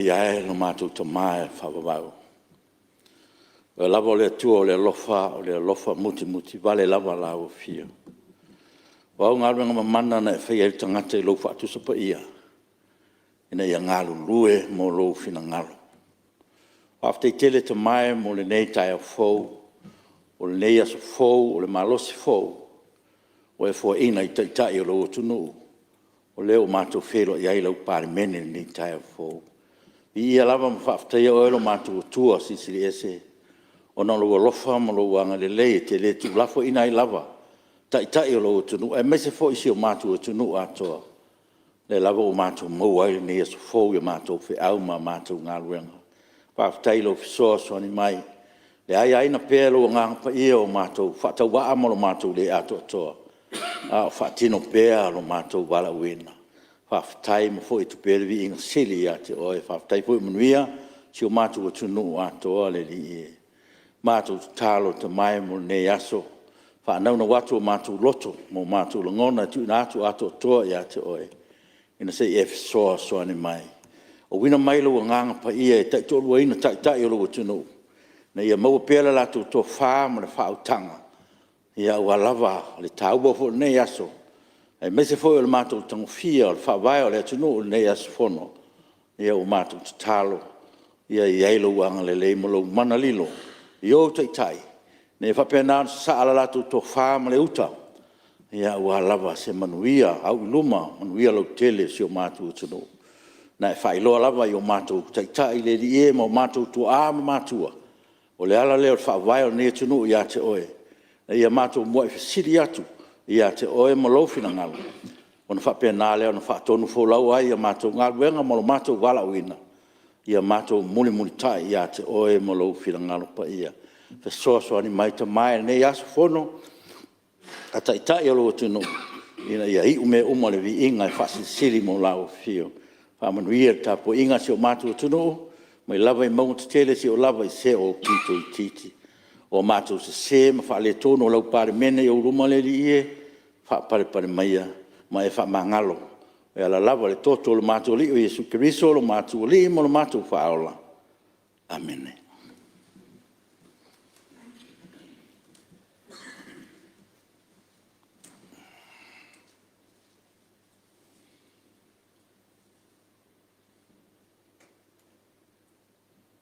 Ia e no mātou ta mai whawawau. O lava o le tua o le lofa muti vale lava la o fia. O au ngāruenga mamana na e whai e tangata i lau whaatusa pa ia. Ina ia ngālu lue mo lau fina ngalo. After tele ta mai mo le nei tai au fau, o le nei aso fau, o le malosi fau, o e fua ina i taitai o lau tunu. O leo mātou whelo i ai lau pāri mene nei tai au fau. I ia lava ma whaftaia o elo mātou tua sisiri ese. O na lua lofa ma lua anga le lei te le tu lafo ina i lava. Tai o lau tunu. E mese fo isi o mātou tunu atoa. Le lava o mātou mau ai nei aso fau i mātou whi au ma mātou ngā luenga. Whaftai lo fisoa soani mai. Le ai aina pēlo o ngā pa ia o mātou. Whatau waa mo lo mātou le ato atoa. Whatino pēa lo mātou wala uena. Whaftai mo fo i tu pēle vi inga sili a te oe. Whaftai fo i manuia si o mātou o tunu atoa le li e. Mātou talo te mai mo ne aso. Whanau na watu o mātou loto mo mātou langona tu na atu ato atoa i a te oe. Ina se e fisoa soani mai. O wina mai lo nganga pa ia e tai tolu ina tai o lo tunu. Na ia mau pēle la tu to wha mo le whautanga. Ia ua lava le taua fo ne aso. E mese foi o mātou tango fia o le whawai o le tunu o nei aso fono. Ia o mātou te talo. Ia i eilo uanga le lei malo mana lilo. I o tai. Ne whapena sa ala latu to wha le uta. Ia ua lava se manuia au iluma. Manuia lau tele si o mātou tunu. Na e whailoa lava i o mātou tai le li e ma o mātou tu a ma mātua. O le ala leo whawai o nei tunu i a te oe. Na ia mātou mua i whisiri atu. Ia te oe malofi na ngalo. O na whapea nā leo na whaatonu fōlau ai ia mātou ngā ruenga malo mātou wala uina. Ia mātou muli tai ia te oe malofi na ngalo pa ia. Fesoa soani mai ta mai nei aso fono. A tai alo o tunu. Ina ia i ume umale vi inga i whasisiri mo lao fio. Whamanuia ta po inga si o mātou tunu. Mai lava i maunga tele si o lava i se o pito i titi. O mātou se ma wha le tono lau pare mene i o rumale li ie. Wha pare maia, ma e wha mangalo. E ala lava le toto lo mātou li o Jesu Keriso lo mātou li mo lo mātou wha aola. Amen.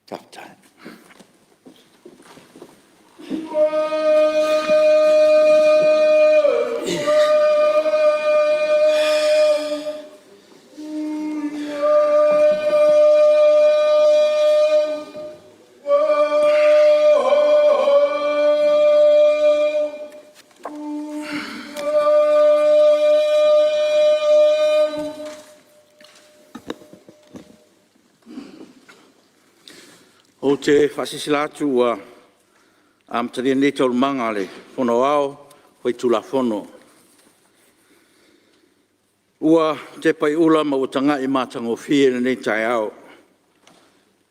Tough time. O te whasisilatu ua amtaria nei tau manga le whono ao, hoi tula whono. Ua te pai ula ma utanga i mātango fie nei tai ao.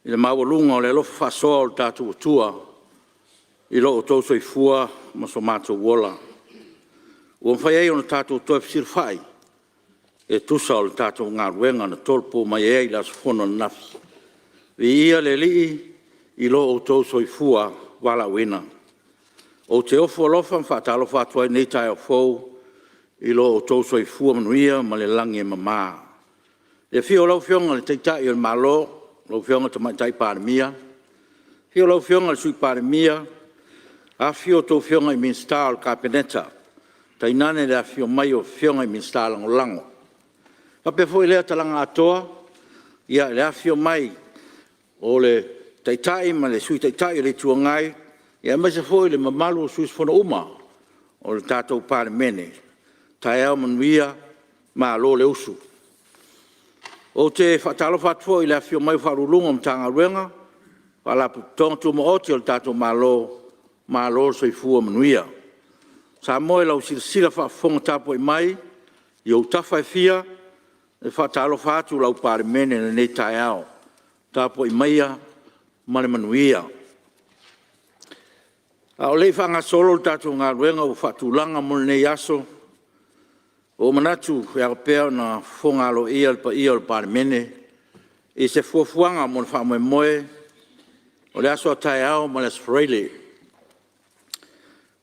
I le mawalunga o le lofa whasoa o le tātou tua, i lo o tauso i fua ma so mātou wola. Ua mwhai ei o na tātou toi fisir whai, e tusa o le tātou ngā ruenga na tolpo mai ei las whono na nafi. Vi ia le lii, i lo o tauso i fua wala wina. O te ofo lofa whaatalo whaatua nei tai o fau, i lo o tauso i fua manuia ma le langi e mamā. Le fio lau fionga le teitai o le malo, lau fionga te maitai pāremia. Fio lau fionga le sui pāremia, a fio tau fionga i minsta o le kapeneta, tainane le a fio mai o fionga i minsta lango lango. Pape foi lea talanga atoa, ia le a fio mai o le taitai ma le sui taitai le tuangai, ia mai se foi le mamalu o suis fono uma o le tātou pāre mene, tai au manuia ma lo le usu. O te whaatalo whaatua i le awhio mai whaarulunga o tanga ruenga, walapu tonga tu mo oti o le tātou ma lo soi fua manuia. Sa moe lau sila whaafonga tapo i mai, i au tawhai fia, e whaatalo whaatu lau pāre mene na nei tai au, tapo i maia, male manuia. O lei whanga solo tātou ngā ruenga o whaatulanga mo nei aso, o manatu e agapea na whongalo ia le pa ia le pāre mene, I se fuafuanga mo le whaamoemoe, o le aso atai ao mo le Sfreile.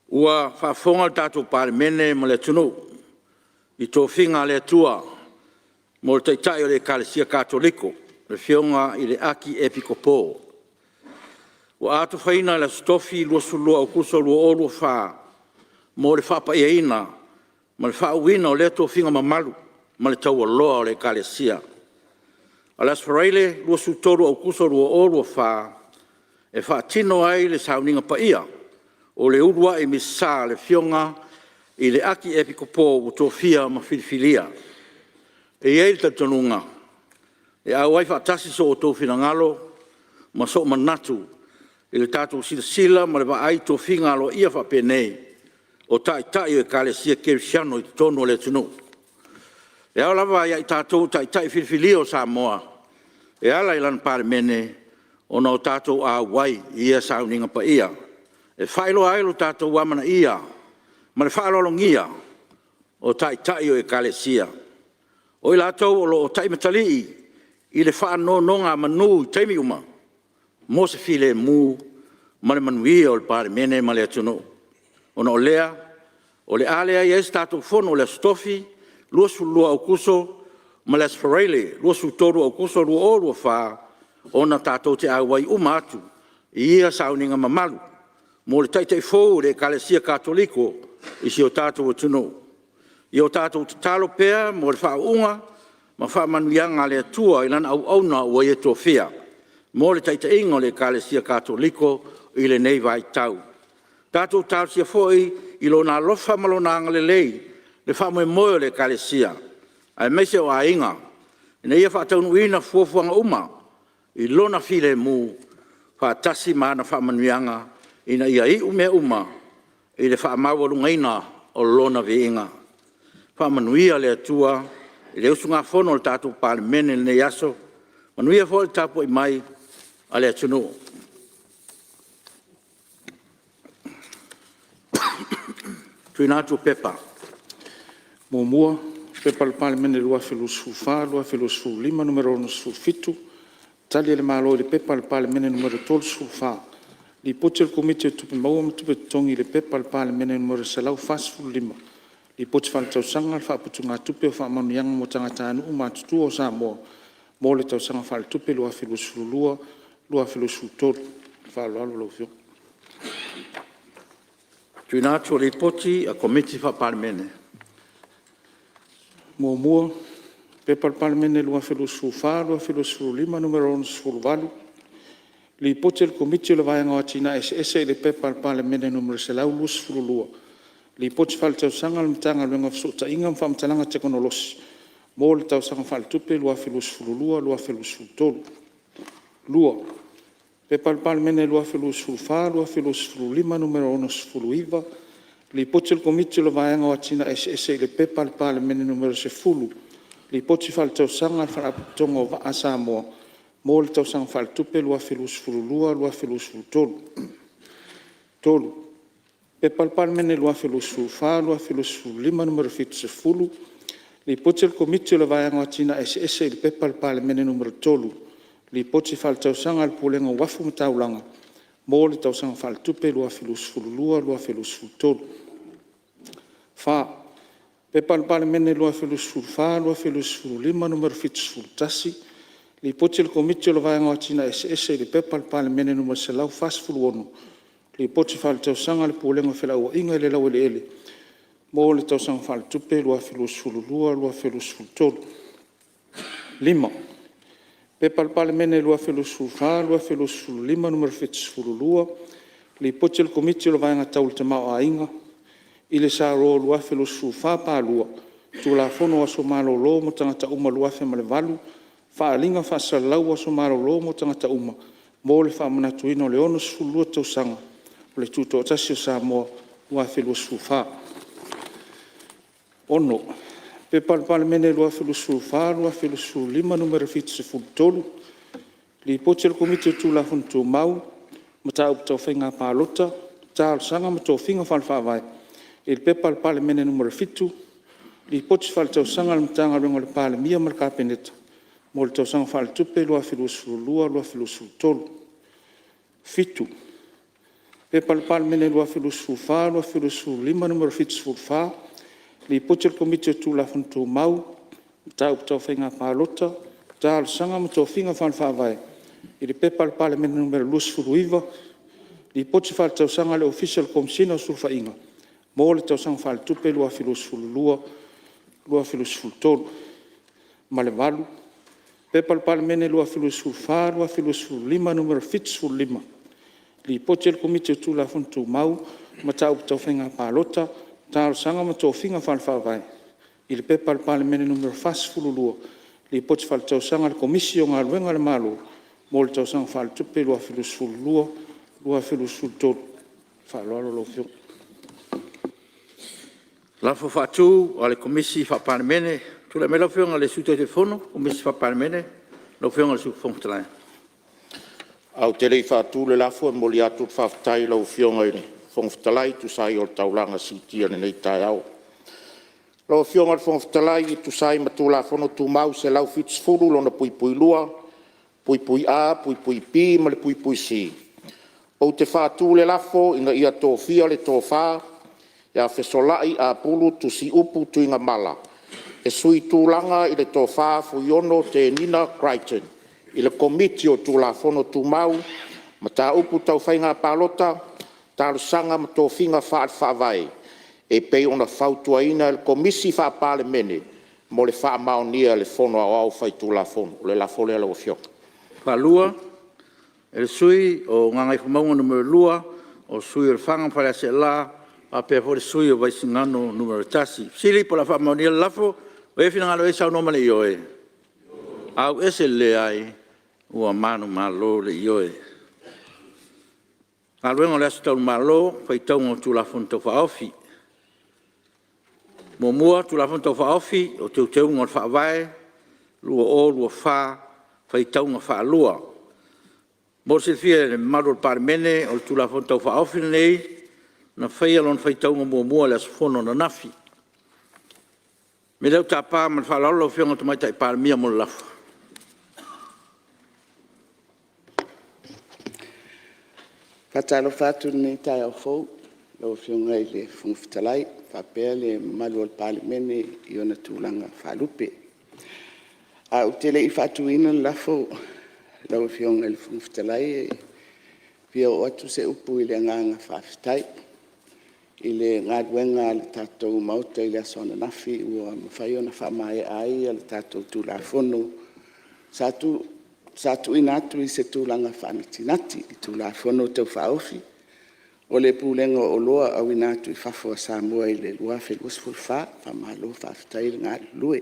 Ua whaafonga tātou Palemene mo le tunu, I tō whinga le tua, mo le taitai o le Kalesia Katoliko, le whionga I le aki Epikopo. Ua atu whaina le stofi lua sulua o kuso lua olu wha, mo le whapa iaina, mo le whauina o le tō whinga mamalu, mo le taua loa o le Kalesia. A le Sfreile lua sutoru o kuso lua olu wha, e whaatino ai le sauninga pa ia, o le urua I misa le whionga I le aki Epikopo o tō whia ma whilifilia. E iei ta tonunga, e au ai whaatasi so o tō whinangalo, ma so manatu, I le tātou sila ma le wa ai tō whingalo ia whapenei, o tai o e Kalesia Kerisiano I tono le tunu. E au lava ai tātou tai whilifilia o Samoa, e ala I lan Palemene, o no tātou a wai ia sauninga pa ia. E whaelo ailo tātou wamana ia, ma le whaalolongia o tai o e Kalesia. O I lātou o lo tai matalii, I le whaanonga manu I taimi uma, mo se file mu, ma le manuia o le Palemene ma le atunu. O na o lea, o le alea I es tātou fono le stofi, lua sulua o kuso, ma le Sfreile, lua sutoru o kuso lua o wha, o na tātou te awai uma atu, I ia sauninga mamalu, mo le taitai fōu le Kalesia Katoliko, I si o tātou o tunu. I o tātou te talo pēr, mo le whaunga, ma whaamanuianga le atua I lana au auna ua I tō whia, mo le taitai ingo le Kalesia Katoliko I le nei vai tau. Tātou tātou sia fōi I lo nā lofa malona anga le lei, le whaamoemoe le Kalesia. Ai meise o a inga, ina ia whaataunu ina fuafuanga uma, I lona file mu, whaatasi maana whaamanuianga, ina ia I ume uma, I le whaamawalungaina o lona veinga. Whaamanuia le atua, I le usunga whono le tātou Palemene le yaso, manuia fo le tapu I mai, a le atunu. Tuinatu pepa. Mua, pepa le Palemene lua filosu fa, lua filosu lima numero ono su fitu, tali le malo le pepa le Palemene numero tol su fa. Li pote le komite tupe maua ma tupe tongi le pepa le Palemene numero salau fasfu lima. Li pote fa le tausanga le whaaputunga tupe o whaamanianga mo tangata anu umatutu o Samoa. Mo le tausanga fa le tupe lua filosu lua, lua filosu tol. Whaaloalo lau fio. Tuinatu le poti a komiti fa Palemene. Mua, pepa le Palemene lua filosu fa, lua filosu lima numero ono su valu. Li pote le komiti le vaianga o atina ese le pepa le Palemene numero selau lus fululua. Li pote fa le tausanga le mtanga le wenga fsota inga mfamtalanga tekonolosi. Mo le tausanga fa le tupe lua filus fululua, lua filus fultolu. Lua. Pepa le Palemene lua filus fulfa, lua filus fululima numero ono fuluiva. Li pote le komiti le vaianga o atina ese le pepa le Palemene numero se fulu. Li pote fa le tausanga fa la tonga o va Samoa. Mo le tausanga fa le tupe lua filus fululua, lua filus fultolu. Tolu. Pepa le Palemene lua filus fulfa, lua filus fululima numero fitu se fulu. Li pote le komiti le vaianga o atina ese le pepa le Palemene numero tolu. Li pote fa le tausanga le pulenga wafu mataulanga. Mo le tausanga fa le tupe lua filus fululua, lua filus fultolu. Fa. Pepa le Palemene lua filus fulfa, lua filus fululima numero fitu se fultasi. Li pote le komiti le vaianga o atina ese le pepa le Palemene numero selau fasfuluonu. Li pote fa le tausanga le pulenga felau inga le lau ele. Mo le tausanga fa le tupe lua filus fululua, lua filus fultolu. Lima. Pepa le Palemene lua filus fulfa, lua filus fululima numero fitu fululua. Li pote le komiti le vaianga tau le tamao a inga. I le sa ro lua filus fulfa pa lua. Tu la fono aso malo lo mo tangata uma lua fe ma le valu. Whaalinga whaasalau aso maro lo mo tangata uma. Mo le whaamanatuina o le ono sfulua tausanga. O le tuto atasi o Samoa lua filua sfufa. Ono. Pepa le Palemene lua filua sfufa, lua filua sfulima numero fitu se fultolu. Li pote le komite tu la fono tu mau. Mata upa tau whainga pālota. Tā sanga ma tau whinga whalwhawai. Il pepa le Palemene numero fitu. Li pote whal tau sanga le mtanga ringo le Palemia ma le kapeneta. mo le tausaga faalitupe lua filusululua lua filusulutolu fitu pe palepale lua filusufā lua filusululima numero fitusufulufā li poti o le komiti o tulafunu tumau taupitaufaiga palota talosaga ma tofiga falefaavae i le pe palepale numero luasufuluiva li poti faletausaga le ofisa le komisina o sulufaʻiga mo le tausaga faletupe lua filusufululua lua filusufulutolu ma le valu pe palepale lua filusufulufā lua filusufululima numero fitusufululima li poti le komiti o tulafunu tumau ma taupitaufaiga palota talosaga ma tofiga falefaavae i le pe palepale numero fasifululua li poti faletausaga le komisi o galuega le malo mo le tausaga faletupe lua filusufululua lua filusufulutolu faaloalo lou fioga Lafo fatu ale komisi fapalemene tula me lafionga le sute telefono komisi fapalemene lafionga le sufontalai au te lei whātū le lafo e moli atu whawhtai lau whionga i whongwhtalai tu sai o le taulanga sitia nei tai au. Lau whionga le whongwhtalai i tu sai ma tū la whono tū mau se lau whitsfuru lona pui pui lua, pui pui a, pui pui pi, ma le pui pui si. O te whātū le lafo inga ia tō whia le tō whā, ia whesolai a pulu tu si upu tu inga mala. E sui tūlanga i le tō whā fuiono te Nina Crichton. I le komiti o tū la whono tū mau, ma tā upu tau whainga pālota, tā lusanga ma tō whinga whaavai, e pei ona whautua ina le komisi whaapale mene, mo le wha maonia le whono au au whai tū la whono, le la whole ala o whio. Whalua, e le sui o ngangai whamaunga numero lua, o sui o le whanga whare ase la, a pia fore sui o waisingano numero tasi. Sili po la wha maonia le lafo, o e whina ngalo e sau nomale i oe. Au ese le ai, ua manu malo le ioe. Aluenga le asu tau malo, whai taunga o tūlafon tau whaofi. Mo mua tūlafon tau whaofi, o teu teunga o whaavae, lua o, lua wha, whai taunga whaalua. Mo se fia le maru o parmene, o tūlafon tau whaofi nei, na whai alon whai taunga mua le asu whono na nafi. Me leu tāpā, man whaalalo whionga tumaita i parmia mo lafa. Fatalo fatu ni tai au fou, lau whionga i le whungwhitalai, whapea le malu al palimene i ona tūlanga whalupe. A utele i fatu ina lafo, lau whionga i le whungwhitalai, pia o atu se upu i le nganga whawhitai, i le ngaduenga le tātou mauta i le asona nafi, ua mawhai ona whamae ai le tātou tūla whono, Satu ina atu i se tūlanga whanatinati i tūla whono tau whaofi. O le pūlenga o loa au ina atu i whafua Samoa i le lua whelusful wha, whamalo whawhitai le ngā lue.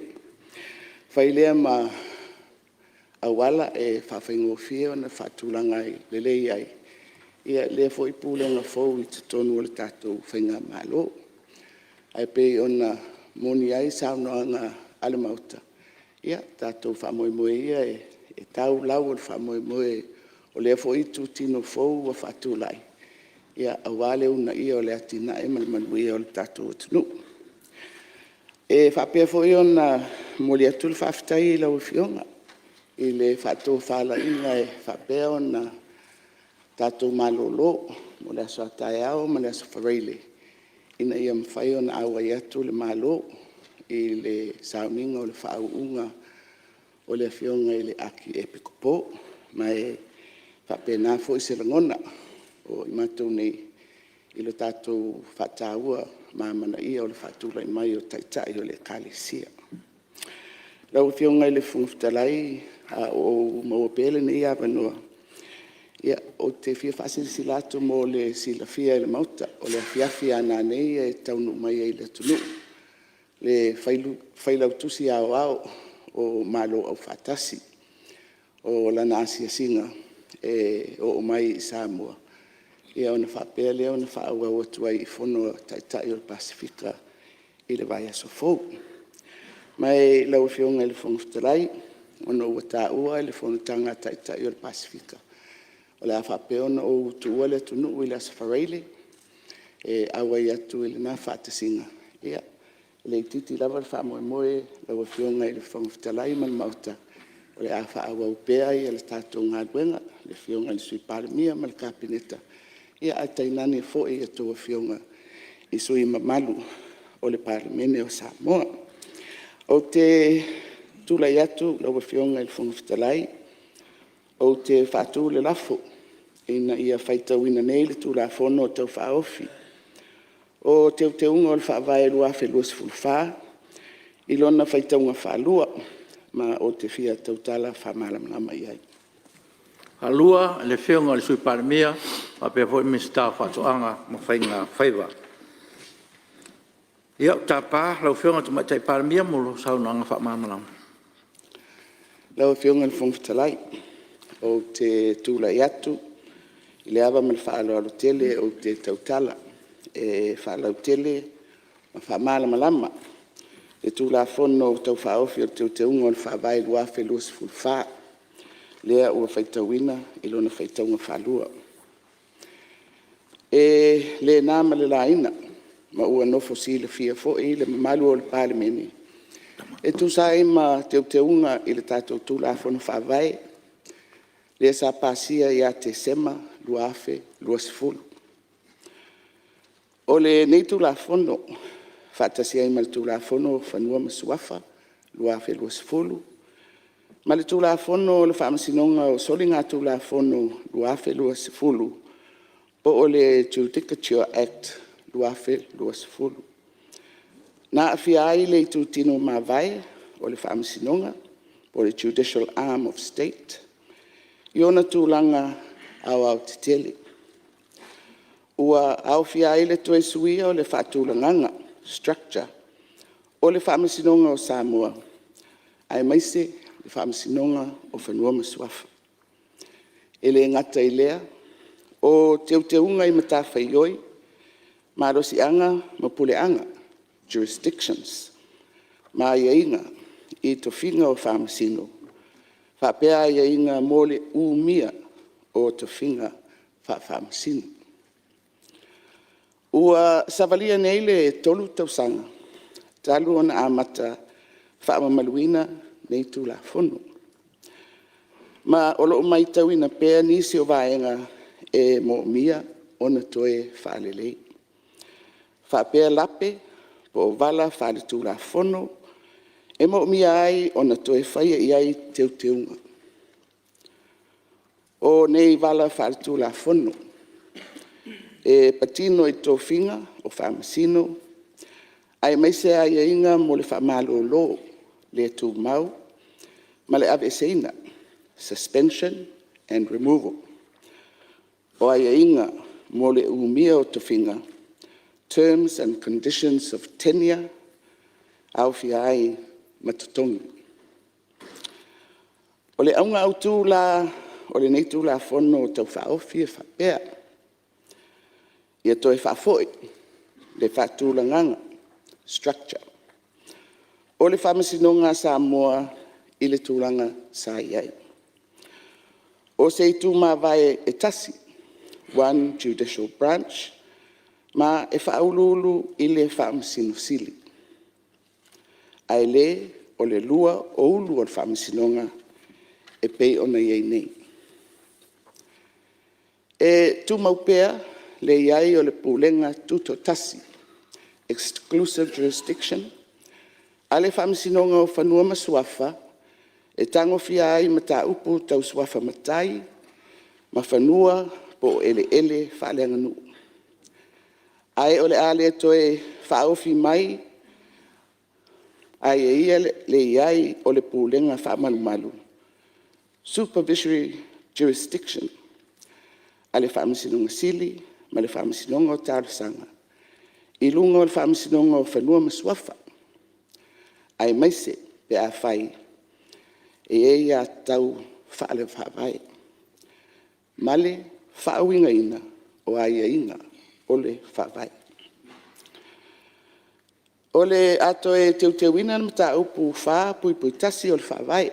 Whailea ma awala e whawhaingo whia o na whatūlanga i le lei ai. Ia le fo i pūlenga fau i te tonu o le tātou whainga malo. Ai pei o na moni ai saunoanga ale mauta. Ia tātou whamoemoe ia e tau lau o le whamoemoe o le fo i tu tino fau o whatūlai. Ia awale una ia o le atina e malmanu ia o le tātou tunu. E whapea fo i o na moli atu le whawhitai i lau whionga. I le whatou whala inga e whapea o na tātou malolo, mo le aso atai au, mo le aso whareile. Ina ia mwhai o na awa i atu le malo, i le sauninga o le whauunga, o le whionga i le aki e pikopo, mai whapena fo i se rangona, o i matou nei, i lo tātou whataua, mamana ia o le whatula i mai o taitai o le kalesia. Lau whionga i le whungwhitalai, o mawapele nei awanua, ia o te fia whasirisi lato mo le sila fia i le mauta, o le fiafia ana nei e taunu mai e le tunu, le whailau tusi au au, o malo au fatasi o lana asia singa o mai Samoa. Ia ona whapea lea ona whaaua o tuai i whono taitai o le Pasifika i le vai aso fau. Mai lau whionga i le whongwhitalai, ona ua tā ua i le whonotanga taitai o le Pasifika. O le a whapea ona o tuua le tunu i le asafareile, awa i atu i le nā whatasinga. Ia. Le titi lava le whamoemoe, lau whionga i le whongwhitalai man mauta, o le a whaaua upea i le tātou ngā ruenga, le whionga le sui palemia ma le kāpineta. Ia a tainani fo i atua whionga i sui mamalu o le palemene o Samoa. O te tūlai atu lau whionga i le whangawhitalai, o te whātū le lafo, ina ia whaitauina nei le tūla whono o tau whaofi. O te unga o le whaavai lua whelua sifulwha, i lona whaitaunga whaalua, ma o te whia tautala whamalamlama iai. Halua, le whionga le sui palemia, a pia hoi mista whatoanga ma whainga whaiva. Ia tā pā, lau whionga tu mai tai palemia molo saunanga whamalamlama. Lau whionga le whangwhitalai, o te tūlai atu, i le awa me le whaaloalo tele o te tautala, e whaalau tele, ma whamalamalama, e tūla whono o tau whaofi o te unga o le whaavai lua whelua sifulwha, lea ua whaitauina i lona whaitaunga whalua. E le nāma le laina, ma ua nofo si le fia fo i le mamalu o le palemene. E tūsa e ma te unga i le tātou tūla whono whaavai, le sa pasia ia te sema, lua afe, lua sifulu. O le nei tūla whono, whaatasia i ma le tūla whono whanua masuafa, lua afe, lua sifulu. Ma le tūla whono o le whaamasinonga o soli ngā tūla whono, lua afe, lua sifulu, po o le Judicature Act, lua afe, lua sifulu. Nā awhia ai le tūtino mawai o le whaamasinonga, o le Judicial Arm of State, i ona tūlanga au te tele. Ua au fia ai le toe suia o le whaatūlanganga, structure, o le whaamasinonga o Samoa. Ai maise le whaamasinonga o whanua masuafa. E le ngata i lea, o te unga i matawhaioi, marosianga ma puleanga, jurisdictions, ma iainga i tofinga o whaamasino. Whapea iainga mole umia o tofinga whaamasino. Ua savalia nei le tolu tausanga, talu ona amata whaamamaluina nei tūla whono. Ma olo mai tauina pēr nisi o vaenga e mo mia ona toe whaalelei. Whapea lape po vala whaale tūla whono, e mo mia ai ona toe whaia iai teunga. O nei vala whaale tūla whono, e patino i tō whinga o whaamasino, ai maise ai inga mo le whaamalo lo le tū mau, ma le ave seina, suspension and removal. O ai inga mo le umia o tō whinga, terms and conditions of tenure, au fia ai matatongi. O le aunga au tūla, o le nei tūla whono o tau whaofi e whapea, ia toe whaafoi, le whaatūlanganga, structure. O le whaamasinonga Samoa i le tūlanga sa iai. O se i tū mawai e tasi, one judicial branch, ma e whaululu i le whaamasino sili. Ai le o le lua o ulu o le whaamasinonga e pei ona iei nei. E tū maupea, le iai o le pulenga tuto tasi, exclusive jurisdiction, a le whaamasinonga o whanua masuafa, e tango fia ai mata upu tau suafa matai, ma whanua po ele whaalenga nuu. Ai o le ale toe whaofi mai, ai e ia le iai o le pulenga whaamalumalu, supervisory jurisdiction, a le whaamasinonga sili, ma le whaamasinonga o tārusanga. I lunga o le whaamasinonga o whanua masuafa. Ai maise pe a whai. E ia tau whaale whaavai. Male whaawinga ina o aia ina o le whaavai. O le ato e teuwina na mata upu wha pui tasi o le whaavai.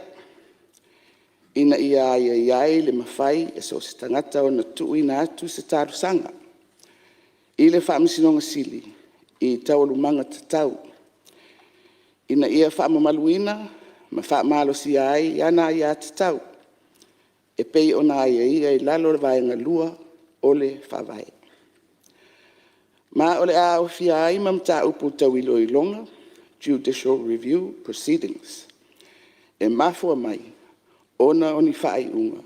Ina ia aia iai le mawhai e so se tangata o na tuuina atu se tarusanga. I le whaamasinonga sili, i tau lumanga tatau. Ina ia whaamamaluina, ma whaamalo si ai, ana i atatau. E pei ona ai ia i lalo le vaenga lua o le whawai. Ma ole a o fia ai mamta upu tau ilo i longa, judicial review proceedings. E mafua mai, ona oni whai unga,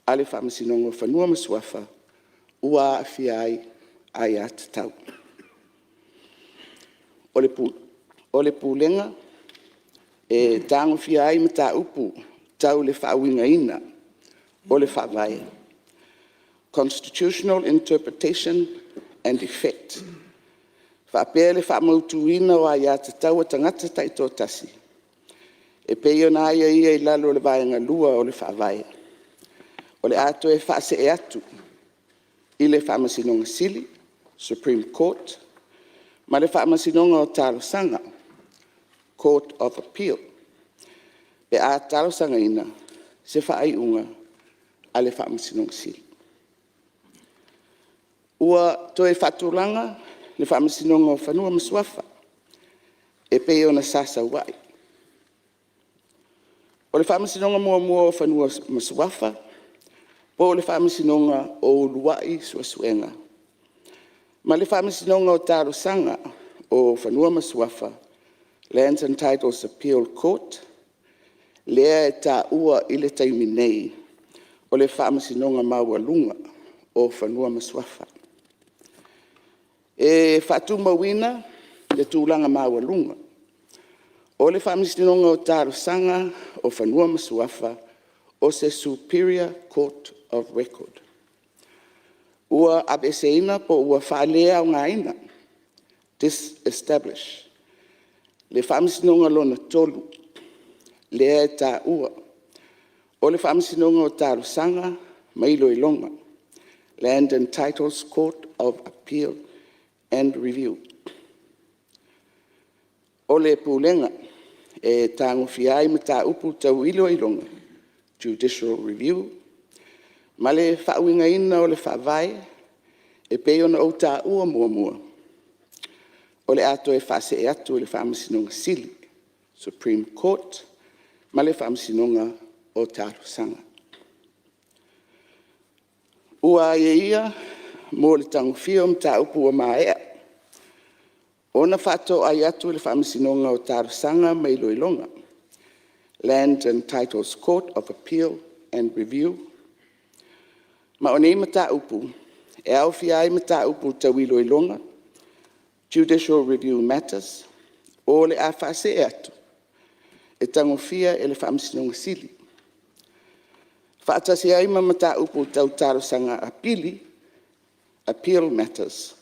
ale whamasinongo whanua masuafa, ua a fia ai atatau. Ole pūlenga, e tango fia ai mata upu, tau le whaawinga ina, ole whawai. Constitutional interpretation and effect. Whapea le whaamautuina o ai atatau a tangata taito tasi. E peo na ia i lalo le vaenga lua o le whawai. Ole ato e whaase e atu, i le whaamasinonga sili, Supreme Court, ma le whaamasinonga o talo sanga, Court of Appeal. Pe a talo sanga ina, se whaai unga, a le whaamasinonga sili. Ua toe whatulanga, le whaamasinonga o whanua masuafa, e peo na sasa wai. O le whaamasinonga mua o whanua masuafa, po le whaamasinonga o luai suasuenga. Ma le whaamasinonga o taro sanga o whanua masuafa, Lands and Titles Appeal Court, lea e tā ua i le taimi nei o le whaamasinonga maua lunga o whanua masuafa. E whatu mawina le tūlanga maua lunga, o le whaamasinonga o taro sanga o whanua masuafa o se Superior Court of Record. Ua abeseina po ua whalea o ngaina, disestablish. Le whaamasinonga lona tolu, lea e tā ua. O le whaamasinonga o taro sanga, mailo i longa, Land and Titles Court of Appeal and Review. O le pūlenga, e tāngo fiai ma tā upu tau ilo i longa, Judicial Review, ma le whaawinga ina o le whaavai, e peo na o tā ua mua. O le ato e whaase e atu le whaamasinonga sili, Supreme Court, ma le whaamasinonga o tāro sanga. Ua ia, mo le tango fio ma tā upu o maea. Ona whato ai atu le whaamasinonga o tāro sanga mai loilonga, Land and Titles Court of Appeal and Review. Ma o nei mata upu, e au fia ai mata upu tawilo i longa, Judicial Review Matters, o le a whaase e atu, e tango fia e le whaamasinonga sili. Whaatasi ai ma mata upu tau taro sanga apili, Appeal Matters,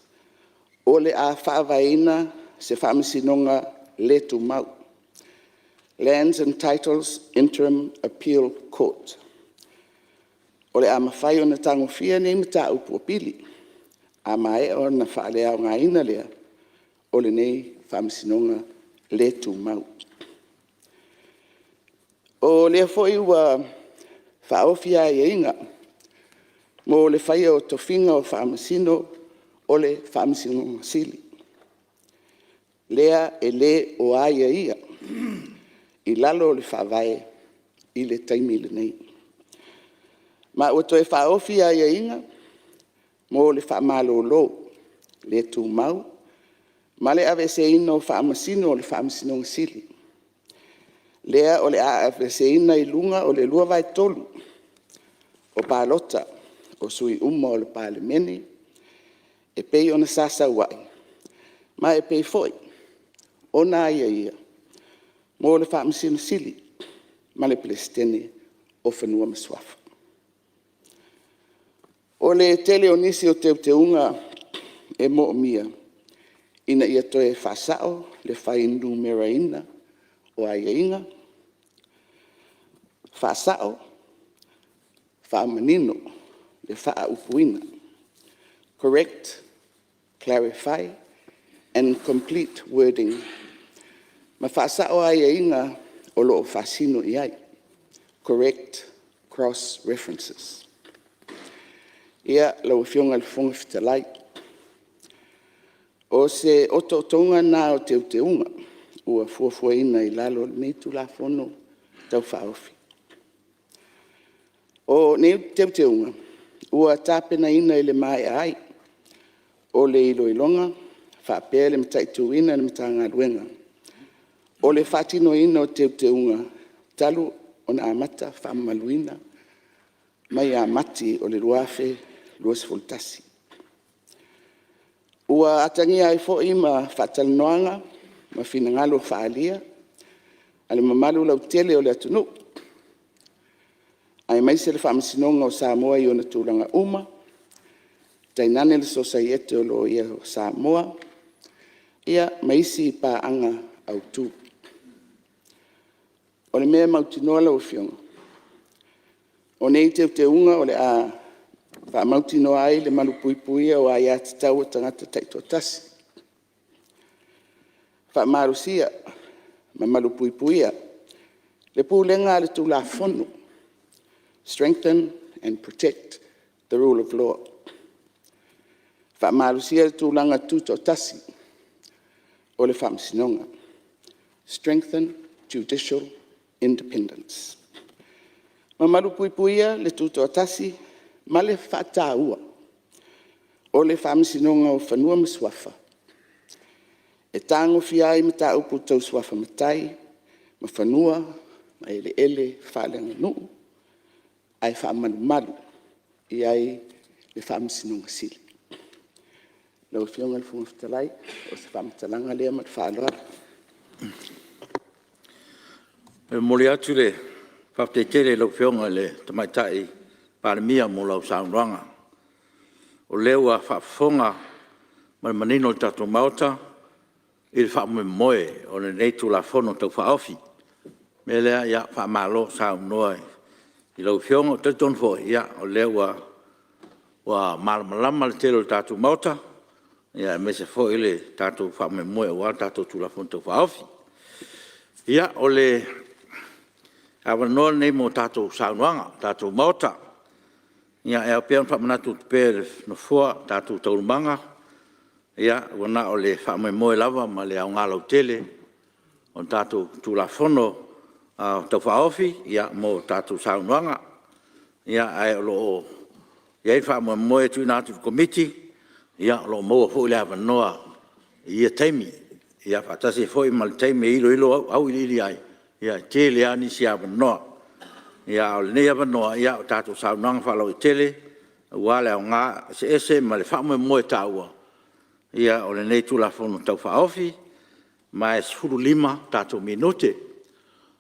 o le a whaavaina se whaamasinonga le tu mau, Lands and Titles Interim Appeal Court. O le a mawhai o na tango fia nei mata upu o pili, a mai o na whaalea o ngaina lea, o le nei whaamasinonga le tu mau. O lea foi ua whaofia e inga, mo le whaia o tofinga o whaamasino o le whaamasinonga sili. Lea e le o aia ia, i lalo le whaavae i le taimile nei. Ma o toi whaofia e inga, mo le whaamalo lo, le tu mau, ma le avese ina o whaamasino o le whaamasinonga sili. Lea o le avese ina i lunga o le lua vai tolu, o pālota, o sui uma o le pāle meni, e pei ona sasa wai, ma e pei foi, ona ia, mo le whaamasinonga sili, ma le pelestene o whanua masuafa. O le tele o nisi o teunga e mo mia, ina ia toe whasao le whaindu mera ina o aia inga, whasao, whaamanino, le wha upuina, correct, clarify, and complete wording. Ma whasao aia inga o loo whasino iai, correct, cross references. Ia lau fionga le fonga fitalai. O se oto tonga na o teunga, ua fuafuaina i lalo nei tu la fono tau whaofi. O neu te unga, ua tāpena ina i le mai ai, o le ilo ilonga, whapea le mataitu ina le matanga luenga. O le whatino ina o te unga, talu o na amata whamaluina, mai a mati o le ruafe luas fultasi. Ua atangia ai fo ima whatalanoanga, ma finangalo whaalia, ale mamalu lau tele o le atunu. Ai mai se le whamasinonga o Samoa i ona tūlanga uma, tainane le sosaiete o lo ia o Samoa, ia maisi pa anga au tū. O le mea mautinoa lau fionga. O nei te unga o le a whamautinoa ai le malupuipuia o ai ati tau o tangata taitotasi. Whamarusia, ma malupuipuia, le pūlenga le tūla whonu, strengthen and protect the rule of law. Whamarusia le tūlanga tūtotasi, o le whamasinonga, strengthen judicial independence. Ma malupuipuia le tūtotasi, ma le whataua, o le whamasinonga o whanua maswafa. E tango fiai ma ta upu tau swafa matai, ma whanua, ma ele whalenga nuu, ai whamalu i ai le whamasinonga sili. Lau fionga le fungafitalai, o se whamatalanga lea mat whaloa. Mori atu le whaptetere lau fionga le tamaitai paramia mo lau saunranga. O lewa whafonga ma manino tato mauta, i le whaamoe moe o le neitu la whono tau whaofi. Me lea ia whaamalo saunoa i lau fionga o taton fo ia o lewa wa malamalama le telo tato mauta, ia me se fo ile tato whaamoe moe o tato tula whono tau whaofi. Ia o le awanoa nei mo tato saunoanga, tato mauta, ia e apean whaamanatu te pere no fua tato taurumanga, ia wana o le whaamai moe lava ma le au ngālau tele o tātou tūlafono tau whaofi ia mo tātou saunuanga ia ai o loo ia i whaamai moe tui nātou komiti ia o loo moa fo le awanoa ia taimi ia whatasi fo i mal taimi ilo au ili ai ia tele ani si awanoa ia o le nei awanoa ia o tātou saunuanga whalau i tele wale au ngā se ese ma le whaamai moe tāua ia o le nei tula fono tau whaofi, mai suru lima tātou minute.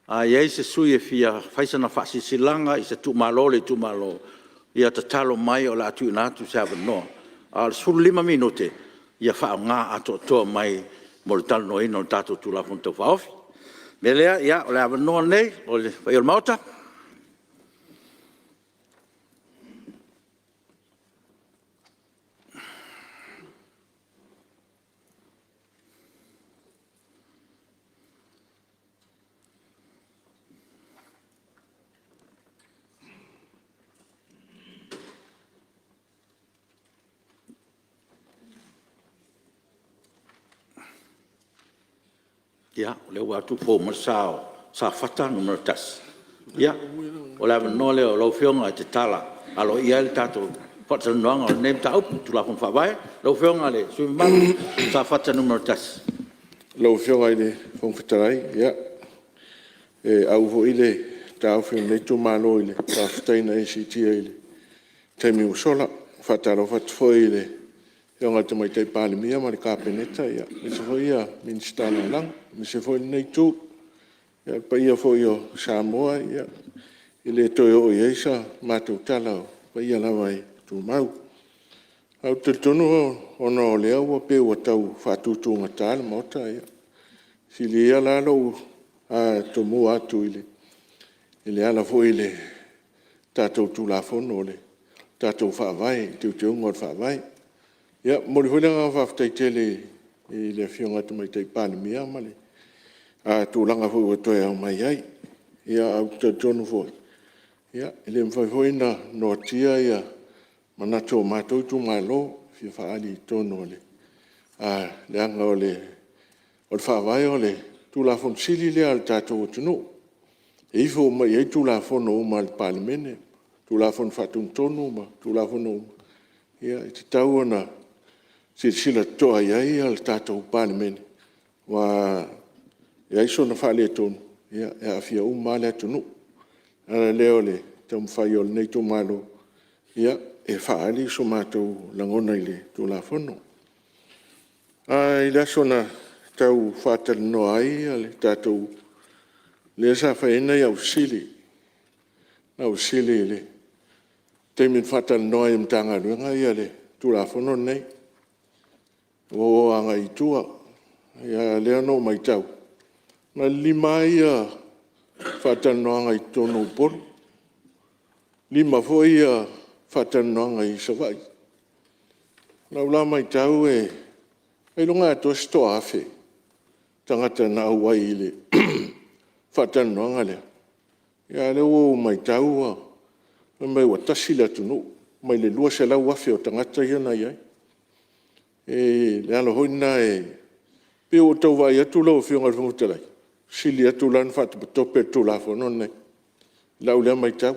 Ia i se sui e fia whaisana whasisilanga i se tūmalo le tūmalo. Ia ta talo mai o la atu nātu se awanoa. A suru lima minute, ia whao ngā ato toa mai mo le talo no ino tātou tula fono tau whaofi. Me lea, ia o le awanoa nei, o le whai o le mauta. Ia, le watu po masao, sa fata numero tas. Ia, o le avanoa le o lau fionga te tala, alo ia le tato, fata noanga o nem ta upu, tu la fun whawae, lau fionga le, sui mamu, sa fata numero tas. Lau fionga ile, fong fitarai, ia. Au vo ile, ta au fionga nei tu malo ile, ta fitaina e si tia ile. Taimi usola, fata alo fata fo ile, fionga te mai tei pāle mia, ma le kāpeneta, ia. Me se fo ia, ministana lang, me se fo nei tu, ia pa ia fo ia Samoa, ia. Ile toi o iaisa, mātou tala, pa ia lawai tu mau. Au te tonu ona o lea ua pe ua tau whātutunga tāle mota, ia. Si le ia lalo a tomu atu ile. Ile ala fo ile tātou tūlafono le, tātou whaavai, te ungot whaavai. Ia, mori hulenga whaftai tele i le fionga tu mai tei pāne mia male. A tūlanga fo ua toi au mai ai. Ia, au te tonu fo. Ia, ile mwhai na no tia ia, mana tō mātou tu mai lo, fia whaali tono le. Le anga o le whaavai o le, tūlafon sili le al tātou tunu. E ifo mai e tu la fono uma le palemene, tu la fono whatuntono uma, tu la fono uma. Ia, te tau ana, sila toa iai al tātou palemene. Wa, ia iso na whale tonu, ia, e awhia uma le atunu. Ana leo le, tau mwhai o le nei tu malo, ia, e whaali iso mātou langona i le tu la fono. I laso na tau whātari no ai, ale tātou le sa whaena i au sili. Au sili le. Te min whātari no ai mtanga ruenga i ale tu la fono nei. O anga i tua. Ia lea no mai tau. Na lima ia whātari no anga i tono poro. Lima fo ia whātari no anga i sawai. Na ula mai tau e longa to sto afe. Tangata na wai le. Whātari no anga lea. Ia le o mai tau mai wa tasila tunu. Mai le lua se lau afe o tangata ia na iai. E le alo hoina e pe o tau vai atu lau whionga rwumutalai. Sili atu lan whātu tope tu la whono nei. Lau lea mai tau.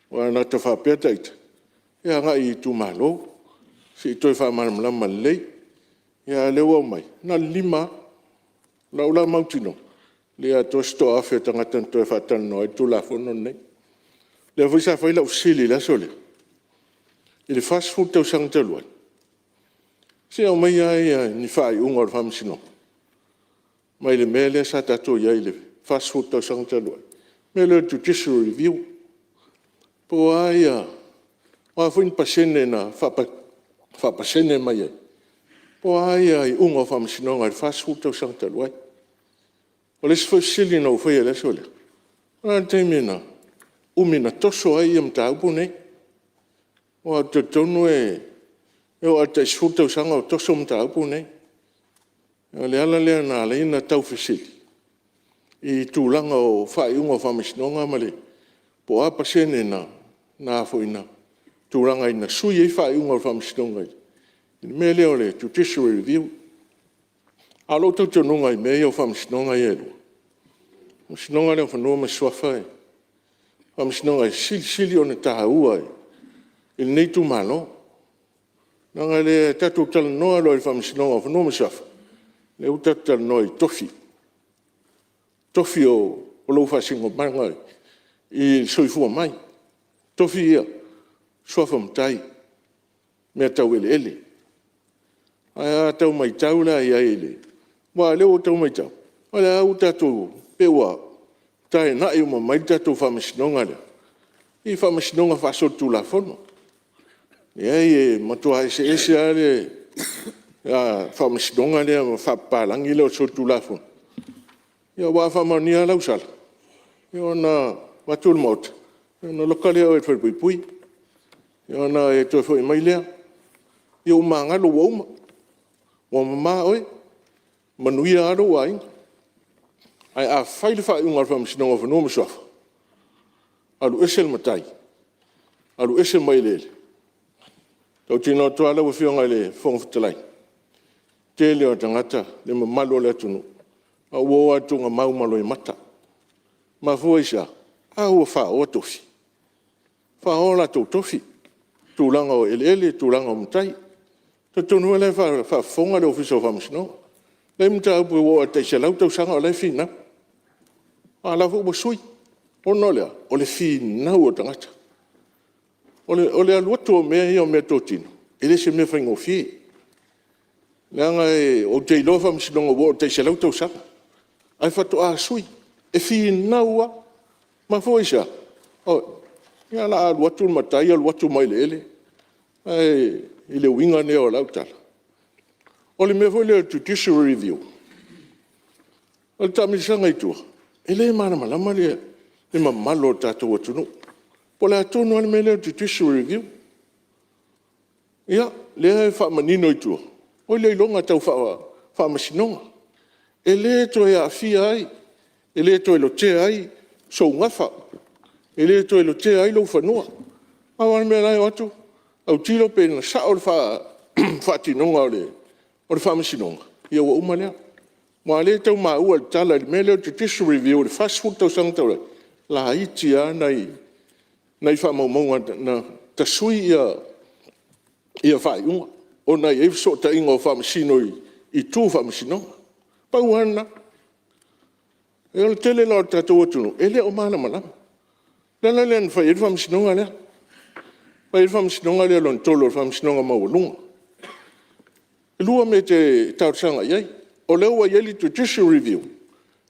Wa na ta whapea taita. Ia nga i tu malo. Si toi whamanamlama lei. Ia le o mai. Na lima. Lau la mautino. Lea to sto afe tangata toi whātana no e tu la whono nei. Lea visa whaila usili la sole. I le fast food tau sangta luai. Se o mai ai ni whai unga o whamsino. Mai le mele sa tato iai le fast food tau sangta luai. Mele judicial review. Po ai wa fuin pasene na whapasene mai ai. Po ai unga o whamsino ngai fast food tau sangta luai. O le sifo sili na ufaya le sole. Wana teimina. Umina toso ai mta upu nei. O te tonu o te sfuta usanga o toso mta upu nei. O le ala lea na le ina tau fisili. I tūlanga o whai unga whamisnonga male. Po a pasene na afo ina. Tūlanga ina sui e whai unga whamisnonga. I me leo le judicial review. Alo tau tonunga i mea o whamisnonga i elu. Whamisnonga leo whanua ma suawhai. Whamisnonga i sili o ne taha ua e. Il nei tu malo. Nanga le tatu tala noa lo i whamisnonga whanua ma suawhai. Le utatu tala noa i tofi. Tofi o lo whasingo manga i soifua mai. Tofi ia. Suawha mtai. Mea tau ele ele. Aia tau mai tau la ia ele. Wa leo tau mai tau. Wale au tatu pewa. Tai na e uma mai tatu whamisnonga lea. I whamisnonga whasotu la whono. Ia matua ese ale whamisnonga lea whapalangi leo sotu la whono. Ia wa whamania lau sala. Ia na watul mauta. Ia na loka lea o e whai pui. Ia na e toi whai mai lea. Ia umanga lo wa uma. Wa mama oi. Manuia aro wa inga. Ai a whaile whai unga whamisnonga whanua masuafa. Alu esel matai. Alu esel mai lele. Tau tino toala wa whionga le whongwhitalai. Te leo tangata le mamalo le atunu. A ua atunga maumalo i mata. Ma fua isa. A ua wha o tofi. Wha o la tau tofi. Tūlanga o ele, tūlanga o mtai. Ta tonu le wha whonga le ofisa o whamisnonga. Le mta upu o te se lau tau sanga o le whina. A la fu sui. O no lea, o le whina o tangata. O le aluatu o mea i o mea tōtino. Ele se mea whaingo whie. Leanga o te ilofa msinonga o te se lau tau sanga. Ai whatu a sui. E whina ua. Ma fo isa. O, ia la aluatu matai, aluatu mai le ele. Ai, ile winga neo lau tala. O le mea fo le judicial review. O le tamisanga i tua. Ele mana malama le mamalo tātou atunu. Po le atunu ane me le judicial review. Ia, lea e whaamanino i tua. O le ilonga tau whaamasinonga. E le to e awhia ai. E le to e lo te ai. So ngafa. E le to e lo te ai lo whanua. Awan me lai atu. Au tilo pe na sa o le whaatinonga o le whaamasinonga. Ia wa umalea. Ma le tau maa ua tala le me le judicial review le fast food tau sang tau le. la itia nei whamaumaunga na tasui ia whaiunga. O nei e so ta ingo whamasino i tū whamasinonga. Pauana. E o tele lao tatou atunu. E lea o mana manama. Lana lea na whai e whamasinonga lea. Whai e whamasinonga lea lon tolo o whamasinonga maulunga. Lua me te tausanga iai. O leo wa ieli to judicial review.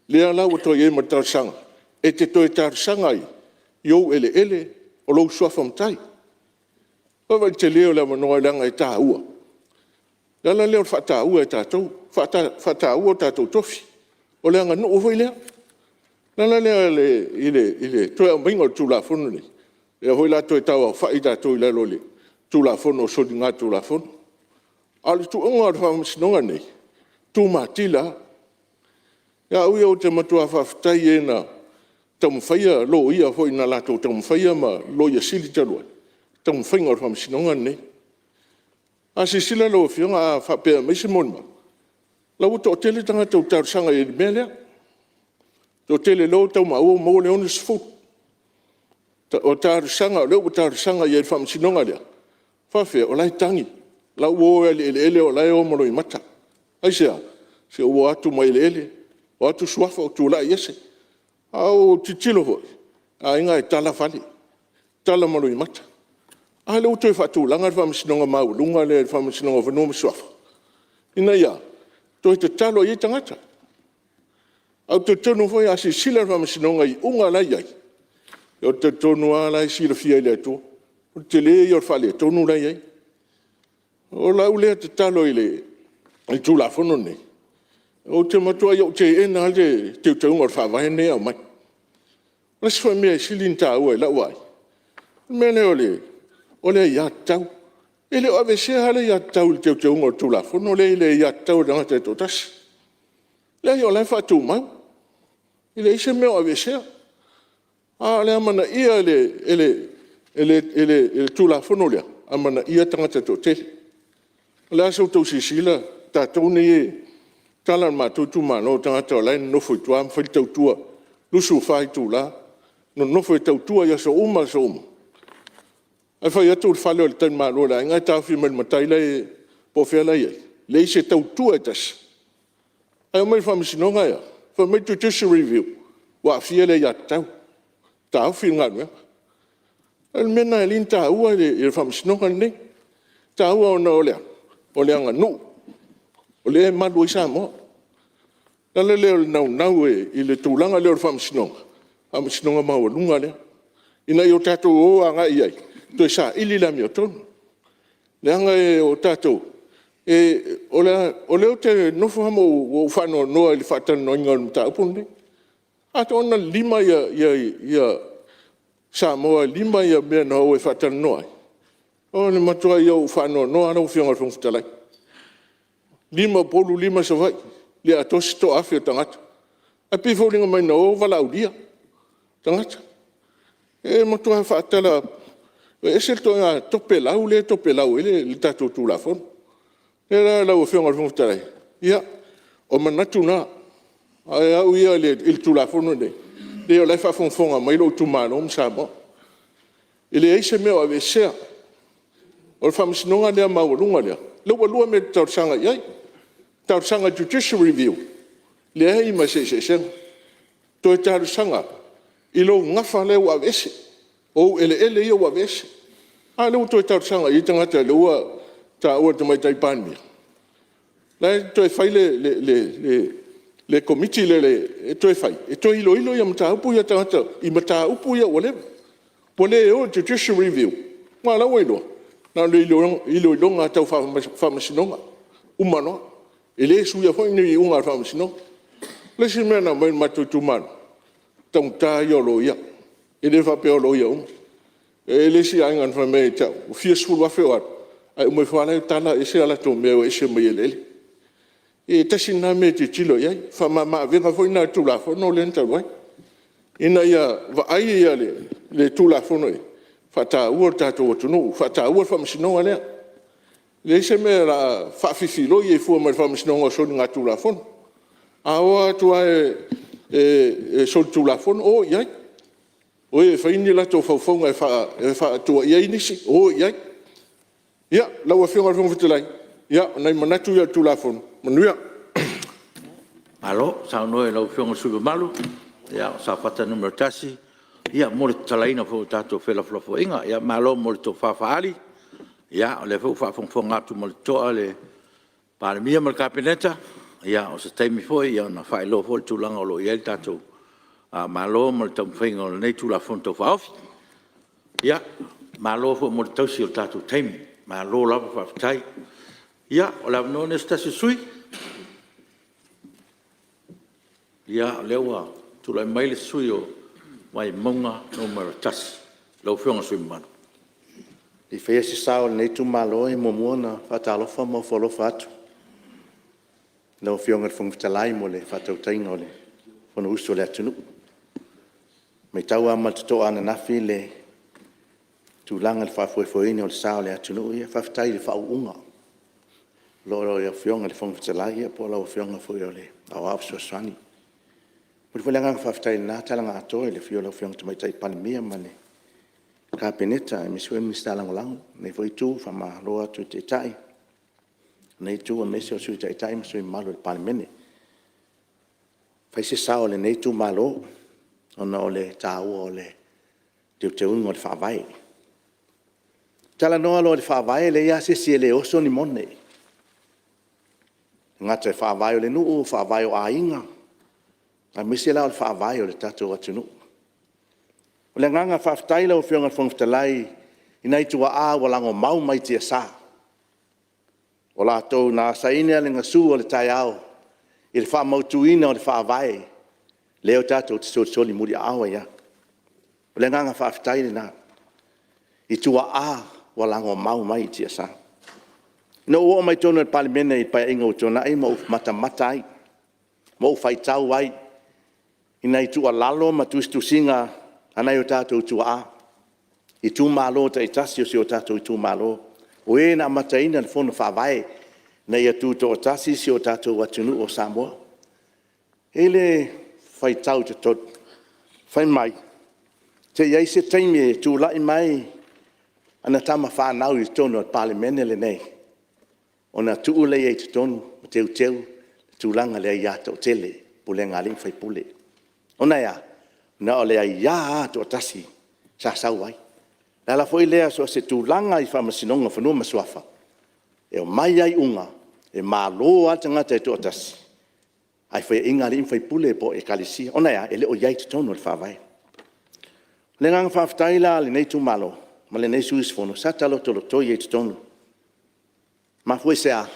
Lea lau to iei ma tausanga. E te toi tausanga i. Iou ele o lou suafa mtai. Wawa te leo lea manoa langa e tā ua. Lala leo whata ua e tātou. Whata ua tātou tofi. O lea ngā nuu hoi lea. Lala lea ile toi au maingo tūla whono ni. Lea hoi la toi tau au whai tātou i lalo le. Tūla whono o sodi ngā tūla whono. Ale tu unga o whamasinonga nei. Tu matila. Ia ui au te matua whawhitai e na tamu whaia lo ia hoi na lato tamu whaia ma lo ia sili tarua. Tamu whainga o whamasinonga nei. A si sila lo whionga a whapea meise monma. Lau to tele tanga tau tausanga e mea lea. To tele lo tau maua mo le onis fu. O tausanga, leo o tausanga i e whamasinonga lea. Whawhea o lai tangi. Lau o ele o lai o moro i mata. Aisea, se o atu mai ele. O atu suafa o tūla i ese. Au titilo hoi. A inga e tala whali. Tala moro i mata. A leo toi whatūlanga whamasinonga mau. Lunga le whamasinonga whanoma suafa. Ina ia. Toi te talo i tangata. Au te tonu hoi a si sila whamasinonga i unga lai ai. O te tonu a lai sila fia i lea tō. O te le i o whale tonu lai ai. O lau lea te talo i le. I tūla whono nei. O te matua i o te ena ale te utaunga o whawai nei au mai. Lasi whai mea i silin tā ua i lau ai. Mene o le ia tau. E le o ave se hale ia tau le te utaunga o tūla whono le i le ia tau ranga te totasi. Le i o lai whatu mau. I le ise mea o ave se. A le amana ia ele tūla whono lea. Amana ia tangata totele. Le asau tau sisila. Tātou ni e talan mātou tū māno tangata o lai nofo i tuam whai tau tua lusu whai tū la no nofo i tau tua ia so uma. Ai whai atu whale o le taun māno la ngai tāwhi mai matai lai po whea lai ai. Le se tau tua i tas. Ai o mai whamisinonga ia. Whai mai tu judicial review. Wa whia le ia tau. Tāwhi ngā mea. Ai mena e lin tā ua i whamisinonga nei. Tā ua o na o lea. O lea ngā nuu. O le malu i sa mo. Lale leo nau i le tūlanga leo whamasinonga. Whamasinonga maua lunga lea. Ina i o tātou o anga i ai. Toi sa ili la mi o tonu. Le anga e o tātou. O leo te nofo hamo o whano noa i le whatana no inga o mta upone. Ata ona lima ia Samoa, lima ia mea na o e whatana noa. O le matua i o whano noa ana o whionga whangfutalai. Lima polu lima sa vai. Le atosi to afi o tangata. A pifaulinga mai na o wala udia. Tangata. E matua whaatala. E se to ngā tope lau le tātou tūla whonu. E la lau o whionga whangfutalai. Ia. O manatu nā. Ai au ia il tūla whonu nei. Le o lai whawhongwhonga mai lo tūmano msa mo. Ele eise mea ave sea. O le whamasinonga lea maurunga lea. Lua me tausanga iai. Tausanga judicial review. Lea i ma se. Toi tausanga. I lo ngafa lea ua vese. O ele ia ua vese. A leo toi tausanga i tangata lea ta ua te mai taipani. Lai toi whai le komiti le toi whai. E toi ilo ia mata upu ia tangata. I mata upu ia ua lewa. Po le o judicial review. Ngā lau iloa. Nā ilo ngā tau whamasinonga. Umanoa. E le suia hoi ni unga whamasinonga. Le si mea nā mai matu tūmano. Tau tā i olo ia. E le whape olo ia unga. E le si aingan whamei tau. O fia sulu wafe o atu. Ai umai whanau tala e se ala tō mea o e se mai ele. E tasi nā mea te tilo iai. Whamama venga hoi nā tūla whono le ntau wai. Ina ia wa ai ia le tūla whono e. Whata ua tātou atunu, whata ua whamasinonga lea. Le se mea la whawhiwhilo i e fua mai whamasinonga o soni ngā tūla whono. A oa atua e soni tūla whono, o iai. O e whaini la tō whauwhaunga e wha tua iai nisi. O iai. Ia, lau a whionga whonga whitelai. Ia, nei manatu ia tū la whono. Manuia. Alo, sa no e lau whionga sui malu. Ia, sa whata numero tasi. Ia, mo le talaina fo tātou whela flofo inga. Ia, malo mo le tō whawhaali. Ia, o le fo whawhonga atu mo le toa le pāle mia mo le kapineta. Ia, o se taimi foi, ia, na whaelo fo le tūlanga o lo iai tātou. Malo mo le tau whainga o le nei tūla whono tau whaofi. Ia, malo fo mo le tausi o tātou taimi. Malo lava whawhitai. Ia, o la no ne stasi sui. Ia, lewa, tūla mai le sui o mai monga numero tasi. Lau whionga sui manu. I whea si sao nei tu malo e mo muana whatalofa mo wholofa atu. Lau whionga whangwhitalai mo le whatau tainga o le whana uso le atunu. Mei tau ama tuto ana nafi le tūlanga le whawhuefoini o le sao le atunu ia whawhitai le whauunga. Loro ia whionga le whangwhitalai ia po lau whionga fui o le au apso swani. Mui whalanga whawhitai nā talanga atoe le whio lau whionga tamaitai panemia ma le kapeneta e misue minista langolango. Nei foi tū whama loa tu te tai. Nei tū a mese o sui te tai masui malo le panemene. Whaise sao le nei tū malo ona o le tāua o le teunga o le whawai. Tala noa lo le whawai le ia se si le oso ni mone. Ngata e whawai o le nuu, whawai o ainga. A misi la o le whawai o le tatou atunu. O le nganga whawhtaila o whionga whangwhitalai i nei tua a walango mau mai tia sa. O la tau nā saine le ngasu o le tai ao i le whamautuina o le whawai. Leo tātou te soli muri awa ia. O le nganga whawhtaile nā. I tua a walango mau mai tia sa. No o mai tonu at palimene i pai inga o tona ai mau mata ai. Mau whaitau ai. I nei tua lalo ma tuistusinga anai o tātou tua a. I tu malo ta i tasi o si o tātou i tu malo. O e na mataina le fono whawai. Nei atu to o tasi si o tātou atunu o Samoa. Ele whaitau te tot. Whai mai. Te iei se taimi e tū lai mai. Ana tama whanau i tono at palimene le nei. O na tuu le e te tonu. Teu. Tūlanga le ia to tele. Pule ngaling whai pule. O na ia. Na o le ia to tasi. Sa sau ai. Nala foi lea so se tūlanga i whamasinonga whanua masuafa. E o mai ai unga. E malo atanga te to tasi. Ai foi ingaling whai pule po e kalisi. O na ia. Ele o iai te tonu le whawai. Le ngang whawhtaila le nei tu malo. Ma le nei suis fono. Sa talo tolo toi e te tonu. Ma fue sea.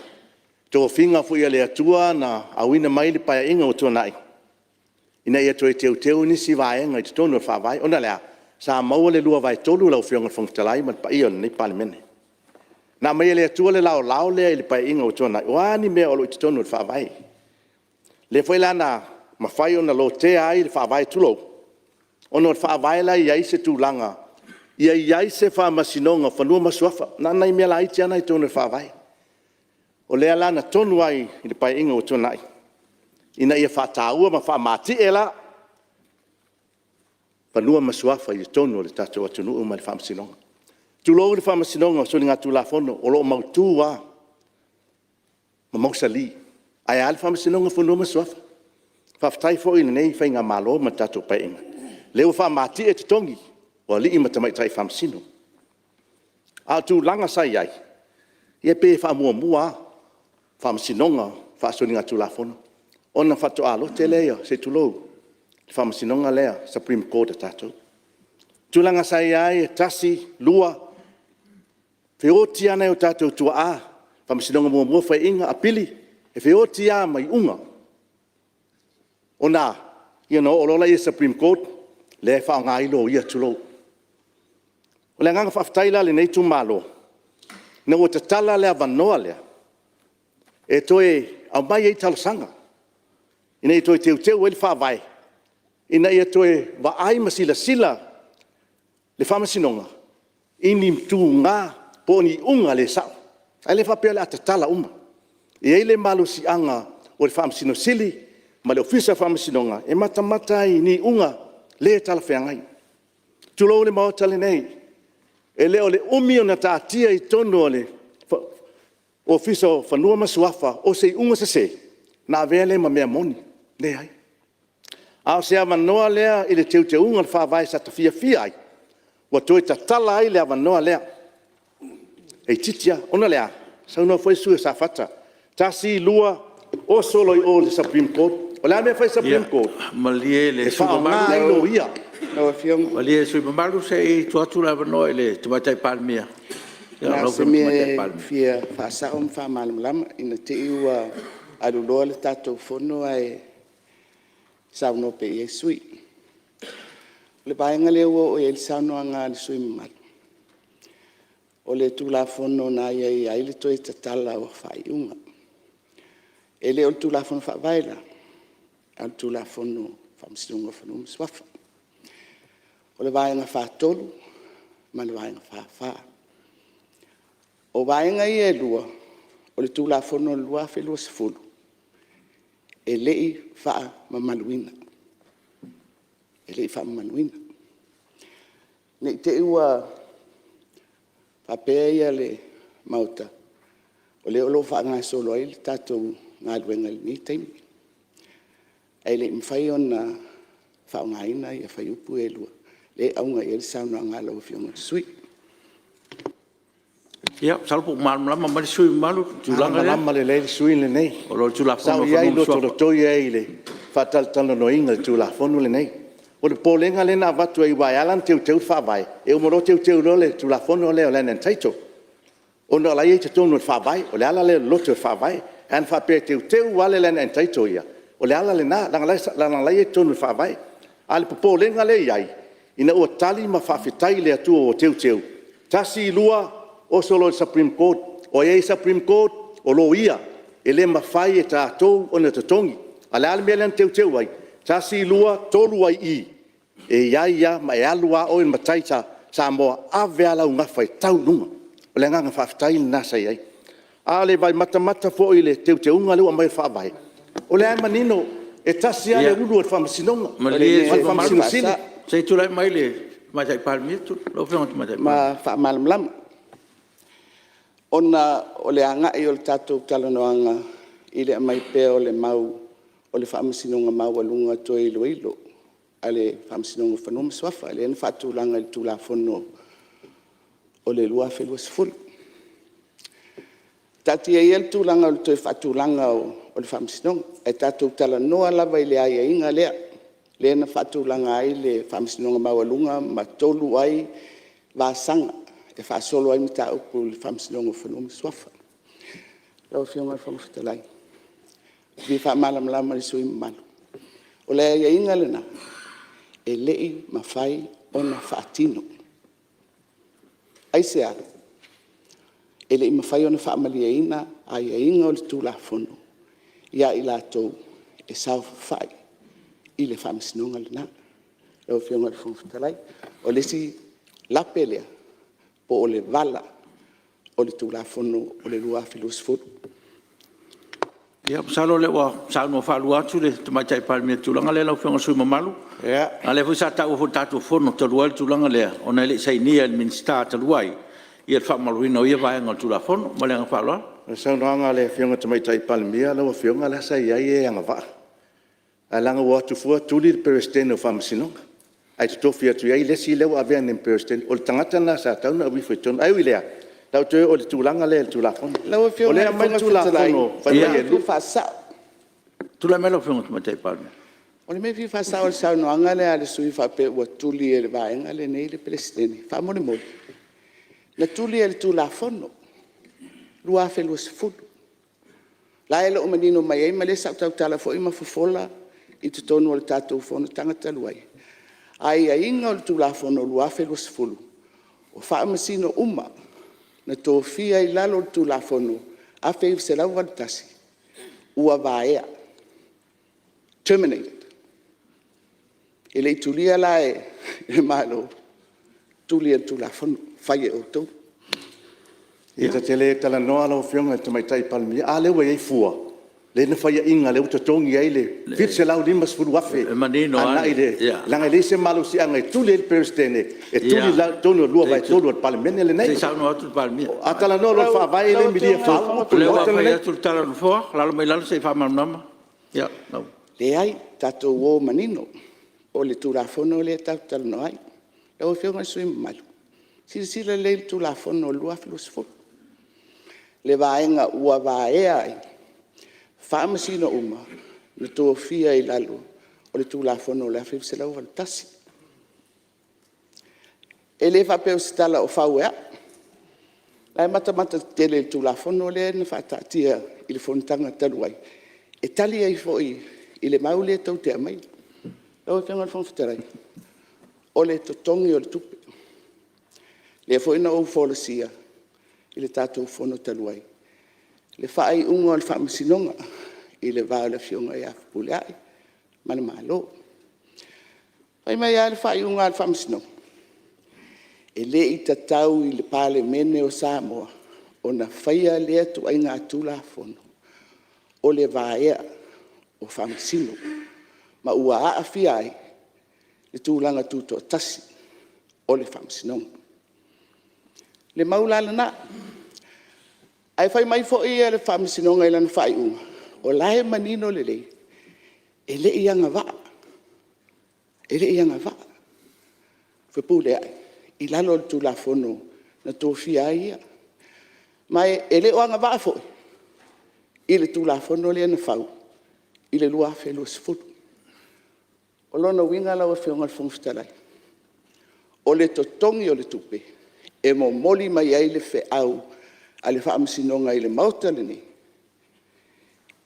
Tō whinga fui le atua na awina mai le paia inga o tōnai. Ina ia toi teu nisi vaenga i te tonu o whawai. Ona lea. Sa maua le lua vai tolu lau whionga whangtalai ma pa ion nei palimene. Na mai le atua le lao lea i le paia inga o tōnai. Wani mea olo i te tonu o whawai. Le fwai lana ma whai ona lo te ai le whawai tulo. Ono o whawai la iai se tūlanga. Iai se whamasinonga whanua masuafa. Nana i mea la iti ana i tonu o whawai. O lea lana tonu ai i le pai inga o tonai. Ina ia whātāua ma whamāti e la. Panua masuafa i le tonu o le tātou atunu ma le whamasinonga. Tūlou le whamasinonga so ni ngā tūla whono o lo mautu wa. Ma mausa li. Ai a le whamasinonga whanua masuafa. Whawhtai fo i nei whainga malo ma tātou pai inga. Leo whamāti e te tongi. O li i matamaitai whamasino. A tūlanga sai ai. Ia pe whamua whamasinonga, whaasoninga tūlafono. Ona whato alo te lea, se tūlou. Whamasinonga lea, Supreme Court a tātou. Tūlanga sai ai, tasi, lua. Whioti ana o tātou tua a. Whamasinonga mua whai inga apili. E whioti a mai unga. Ona, o lola i Supreme Court, lea whaonga ilo ia tūlou. O lea nganga whaftaila le nei tū malo. Na o te tala lea vanoa lea. E toe au mai ei talosanga. Ina e toe teu ele whawai. Ina e toe wa ai masila le whamasinonga. Ini mtu ngā poni unga le sao. Ai le whapea le atatala uma. E ei le malu si anga o le whamasino sili ma le ofisa whamasinonga. E mata ni unga le tala whiangai. tulo le mau tale nei. E leo le umi o na tātia I tono le ofiso whanua masuafa o se unga se. Na vele ma mea moni. Ne ai. Ao se awanoa lea I le teu te unga le whawai sa ta fia ai. Wa toi ta tala ai le awanoa lea. E titia, ona lea. Saunua foi sua sa fata. Tasi lua o solo I o le Supreme Court. O lea mea fai Supreme Court. Malie le E whaonga ai lo ia. No fiong Malie sui mamalu se I tuatu la vano ele tumatai palmia. na se me fia fa sa fa malam lam ina te ua aluloa le tatou fono ai sauno pe Yesui. Le bainga le o el sauno anga le sui mal. O le tula fono na ia ai le toi tatala o faiunga. Ele o tula fono fa baila. Al tula fono fa msidunga fono swafa. O le bainga fa tolu, ma le bainga fa. O bainga ia lua, o le tula fono lua fe lua sefulu. E lei fa mamaluina. E lei fa mamaluina. Ne te ua papea ia le mauta. O le olo fa ngā solo ai le tatou ngā luenga ni taimi. E le mwhai o na whao ngaina ia whai upu e lua. Le aunga ia le sauna ngā lau fionga sui. Ia, salpo malu lama mali sui malu tulanga Lama le le sui le nei. o lo tula Sa fono ia I lo toro toi ai le fatal tano no inga tula fono le nei. O le polenga le na vatu ai wai alan teu whawai. E o moro teu role tula fono le o le nen taito. O no la ia te tonu whawai, o le ala le loto whawai. An whape teu wale le nen taito ia. O le ala le na, langa lai e tonu whawai. Ale polenga le iai. Ina ua tali ma whawhitai le atua o teu. Tasi lua o solo Supreme Court, o ei Supreme Court, o lo ia, e le mawhai e tātou o na tatongi. Ale ale mea len teu ai, tasi lua tolu ai I, e ia ma e alua o in mataita sa moa ave ala ungafa e tau nunga. O le nganga whawhitai le nasa ai. Ale vai mata fo I le teu unga lua mai whawai. O le manino, e tasi ale ulu e whamasinonga. Malie sui whamasinonga. mamalu se tulai mai le matai palmia tu lo fionga tumatai Ma fa malam lam. Ona o le anga I o le tatou talanoanga I le mai pe o le mau o le whaamasinonga mau alunga to ilo. A le whaamasinonga whanoma swafa. Le ena whaatulanga I tula fono o le lua whelua sefulu. Tati e el tūlanga o le toi whaatulanga o le whaamasinonga. E tatou talanoa lava I le aia inga lea. Le ena whaatulanga ai le whaamasinonga mau alunga ma tolu ai vāsanga. E fa solo ai mita upu le whamsinonga whanoma swafa. Lau whionga whamawhitalai. Vi wha malam lama le sui malu. O le ia inga lena, e lei mawhai o na whaatino. Ai se ara. E lei mawhai o na whaamalia ina, a ia inga o le tūla whono. Ia I lātou e sau whai I le whamsinonga lena. Lau whionga whamawhitalai. O le si lapelea. Po o le vala o le tūla whono o le lua filosofo. Ia, salo le wa salo falu atu le tumatai palmia tulanga le lo fionga sui mamalu. Ia. Ale fu sa ta o tatu fono to lual tulanga le ona le sai ni el minsta ta luai. Ia fa maluino ia vai ngal tula fono, ma le nga fa lo. O saunanga le whionga tamaitai palmia, lau whionga la sa iai e anga waa. A langa watu fua tuli le perestene o whamasinonga. Ai te tofi atu iai lesi leo avea nem perestene. O le tangata na sa tauna awi whaitona. Ai ui lea. Lau tue o le tūlanga le tūla fono. Lau O lea mai tūla fono. Whai mai e lu. Tula melo fionga tumatai palmia. O le me fi whasa o le saunoanga le a le sui whape ua tuli e le vaenga le nei le perestene. Whamone mori. Na tuli e le tūla fono. Lua whelua sefulu. La ele o manino mai ei ma le sa tau tala fo ima fufola I te tonu o le tātou fono tangata luai. Ai a inga o le tūla fono lua whelua sefulu. O wha masino uma na tō fia I lalo le tūla fono a wheiv se lau waltasi. Ua vaea. Terminated. E le tulia la e malo. Tulia tūla fono. Whai e o tau. I ta tele tala noa lau whionga tamaitai palmia. A lewa iei fua. le na fai inga le uta tongi ai le fit se lau lima sfuru wafe manino ana ile langa le se malu si anga tu le presidente e tu le tono lua vai tolu al parlamento le nei se sa no atu palmi atala no lo fa vai le milia fa le wa fa ya tul tala no fo la lo mai la se fa manama ya no Le ai, tatou o manino, o le tulafono le tautala no ai. Le o whionga sui malu. Sila le tulafono lua filosofo. Le vaenga ua vaea ai. Whamasino uma, na tō fia i lalo, o le tulafono le awhi se lau tasi. E le whapeo sitala o whauea. Lai mata tele le tulafono le na whatatia i le whontanga taluai. E tali ai foi i le maule tau te amai. Lau e whianga whangwhatarai. O le totongi o le tupe. Le foi na au wholasia i le tātou whono taluai. Le whaai unga o le whaamisinonga i le vāo le whionga i awhapule ai. Mana malo. Pai mai a le whaai unga o le whaamisinonga. E le i tatau i le pāle mene o Samoa o na whaia le atu ai ngā tūla whono. O le vaea o whamasino, ma ua aawhia ai le tūlanga tūto tasi o le whamasinonga. Le maulala na, ai whai mai fo ia le whamasinonga ilana whai unga, o lae manino le lei, e le ianga waa, e le ianga waa. Whepule ai, i lalo le tūla whono na tōwhia ia, mai e le oanga waa fo i le tūla whono le ana whau, i le lua whelo sifutu. O lona winga lau a whionga le whangwhitalai. O le totongi o le tupe, e mo moli mai ai le whe au, a le whaamisinonga i le mautale ni.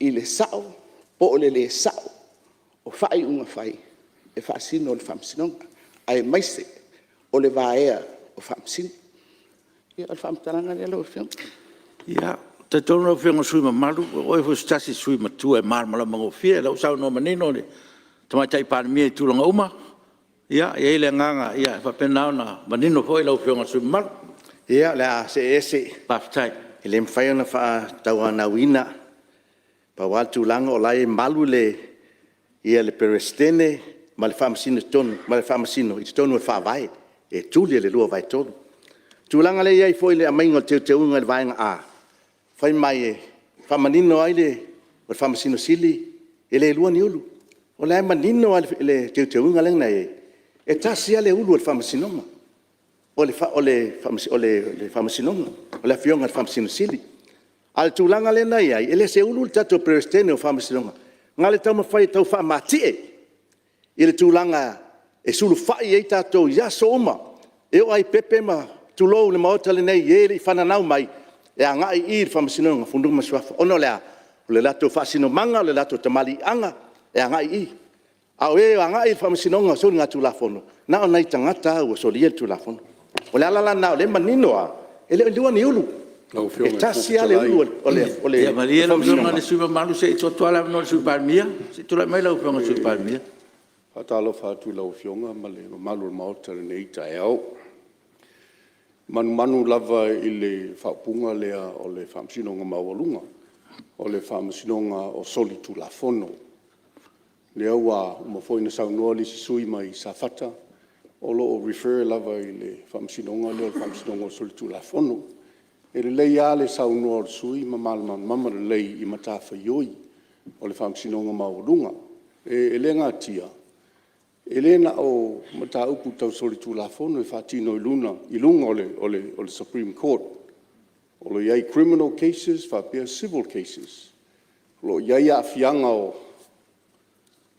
I le sao, po o le sao, o whai unga whai, e whaasino o le whaamisinonga. Ai maise, o le vaea o whaamisino. Ia o le whaamitalanga le alo a whionga. ya te tono whionga sui malu o e stasi sui matua e marmala mango fia lau sau no manino le tamatai pandemia i tulanga uma ya e le nganga ya fa penau na manino foi lau whionga sui malu ia le a se ese paftai ele mfai na fa tawana wina pa watu langa o lai malu le ia le perestene ma le famasino tonu ma le famasino i tonu e fa vai e tuli le lua vai tonu tulanga le ia foi le amainga te unga le vainga a fai mai e famanino ai le famasino sili ele lua ni ulu o le manino ai le te unga le nei e tasia le ulu le famasino o le famasino o le fionga le famasino sili al tulanga le nei ai ele se ulu tato prestene o famasino ngale tau mafai tau fa matie ile tulanga e sulu fai e tato ya soma e ai pepe ma tulo le maota le nei ele fananau mai e angai i whamasinonga fundu masuafa. Ono lea, le lato whasino manga, le lato tamali anga, e angai i. Au e angai i whamasinonga, sori ngā tūlafono. Nao nei tangata ua sori e tūlafono. O le alala nao, le maninoa, e le lua ni ulu. E tasia le ulu o le ya maria lau whionga le sui malu se i totuala no le sui palmia se tula mai lau whionga sui palmia Hatalo whātu lau whionga ma le malu maota le nei tae au. Manu lava i le whapunga lea o le whamasinonga maualunga, o le whamasinonga o soli tulafono. Lea ua umawhoina saunoa li sisui mai sa whata, o lo o refer lava i le whamasinonga lea o le whamasinonga o soli tulafono. E le lei a le saunoa o sui ma mama le lei i matafa ioi o le whamasinonga maualunga. E le ngā tia. Elena o mata upu tau soli tulafono e whatino i lunga o le Supreme Court. O lo iai criminal cases, whapea civil cases. Lo iai a fianga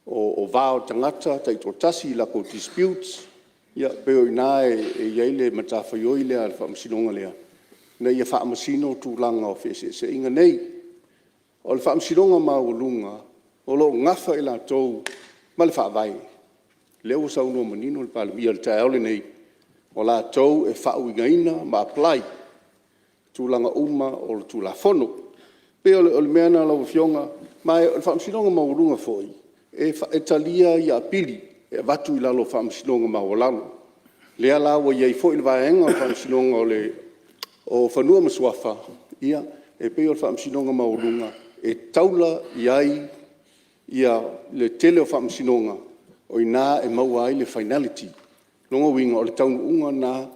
o vāo tangata, taito tasi la ko disputes, ia peo ina e iai le mata whaioi lea le whaamasinonga lea. Nei ia whaamasino tūlanga o se inga nei. O le whaamasinonga maulunga, o lo ngafa i la tau, ma le whaavai. Leo sa uno manino le palemia le tae ole nei o la tau e whauingaina ma apply tūlanga uma o le tūlafono. Pe o le meana lau whionga, mai o le whaamsinonga maurunga foi, e talia i apili, e watu i lalo whaamsinonga mauralano. Lea lawa iei foi le vaenga o whaamsinonga o whanua masuafa, ia, e pe o le whaamsinonga maurunga, e taula i ai ia le tele o whamasinonga o i nā e maua ai le finality. Longa winga o le taunga nā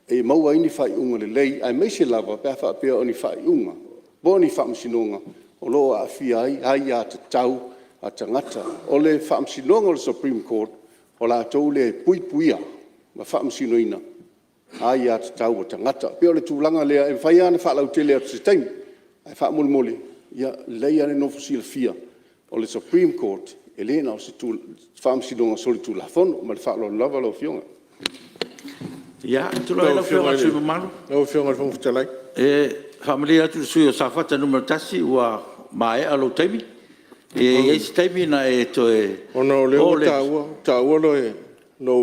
e maua ai ni whai unga le lei, ai meise lava pēr whapea o ni whai unga. Bo ni whamasinonga o loa a fia ai a te tau a tangata. O le whamasinonga o le Supreme Court o la tau le puipuia ma whamasinoina ai a te tau a tangata. Pea o le tūlanga lea e whai ana whalau tele atu se taimi. Ai whamole mole ia lei ane nofu sila fia o le Supreme Court e lena o se whamasinonga soli tūlafono ma le whaalo lava lau fionga. Ia, tula ila whionga sui mamalu. Lau whionga whangwhitalai. Whamali atu sui o sawhata numero tasi ua mae alo taimi. Eisi taimi na e to e... Ona o leo tāua lo e no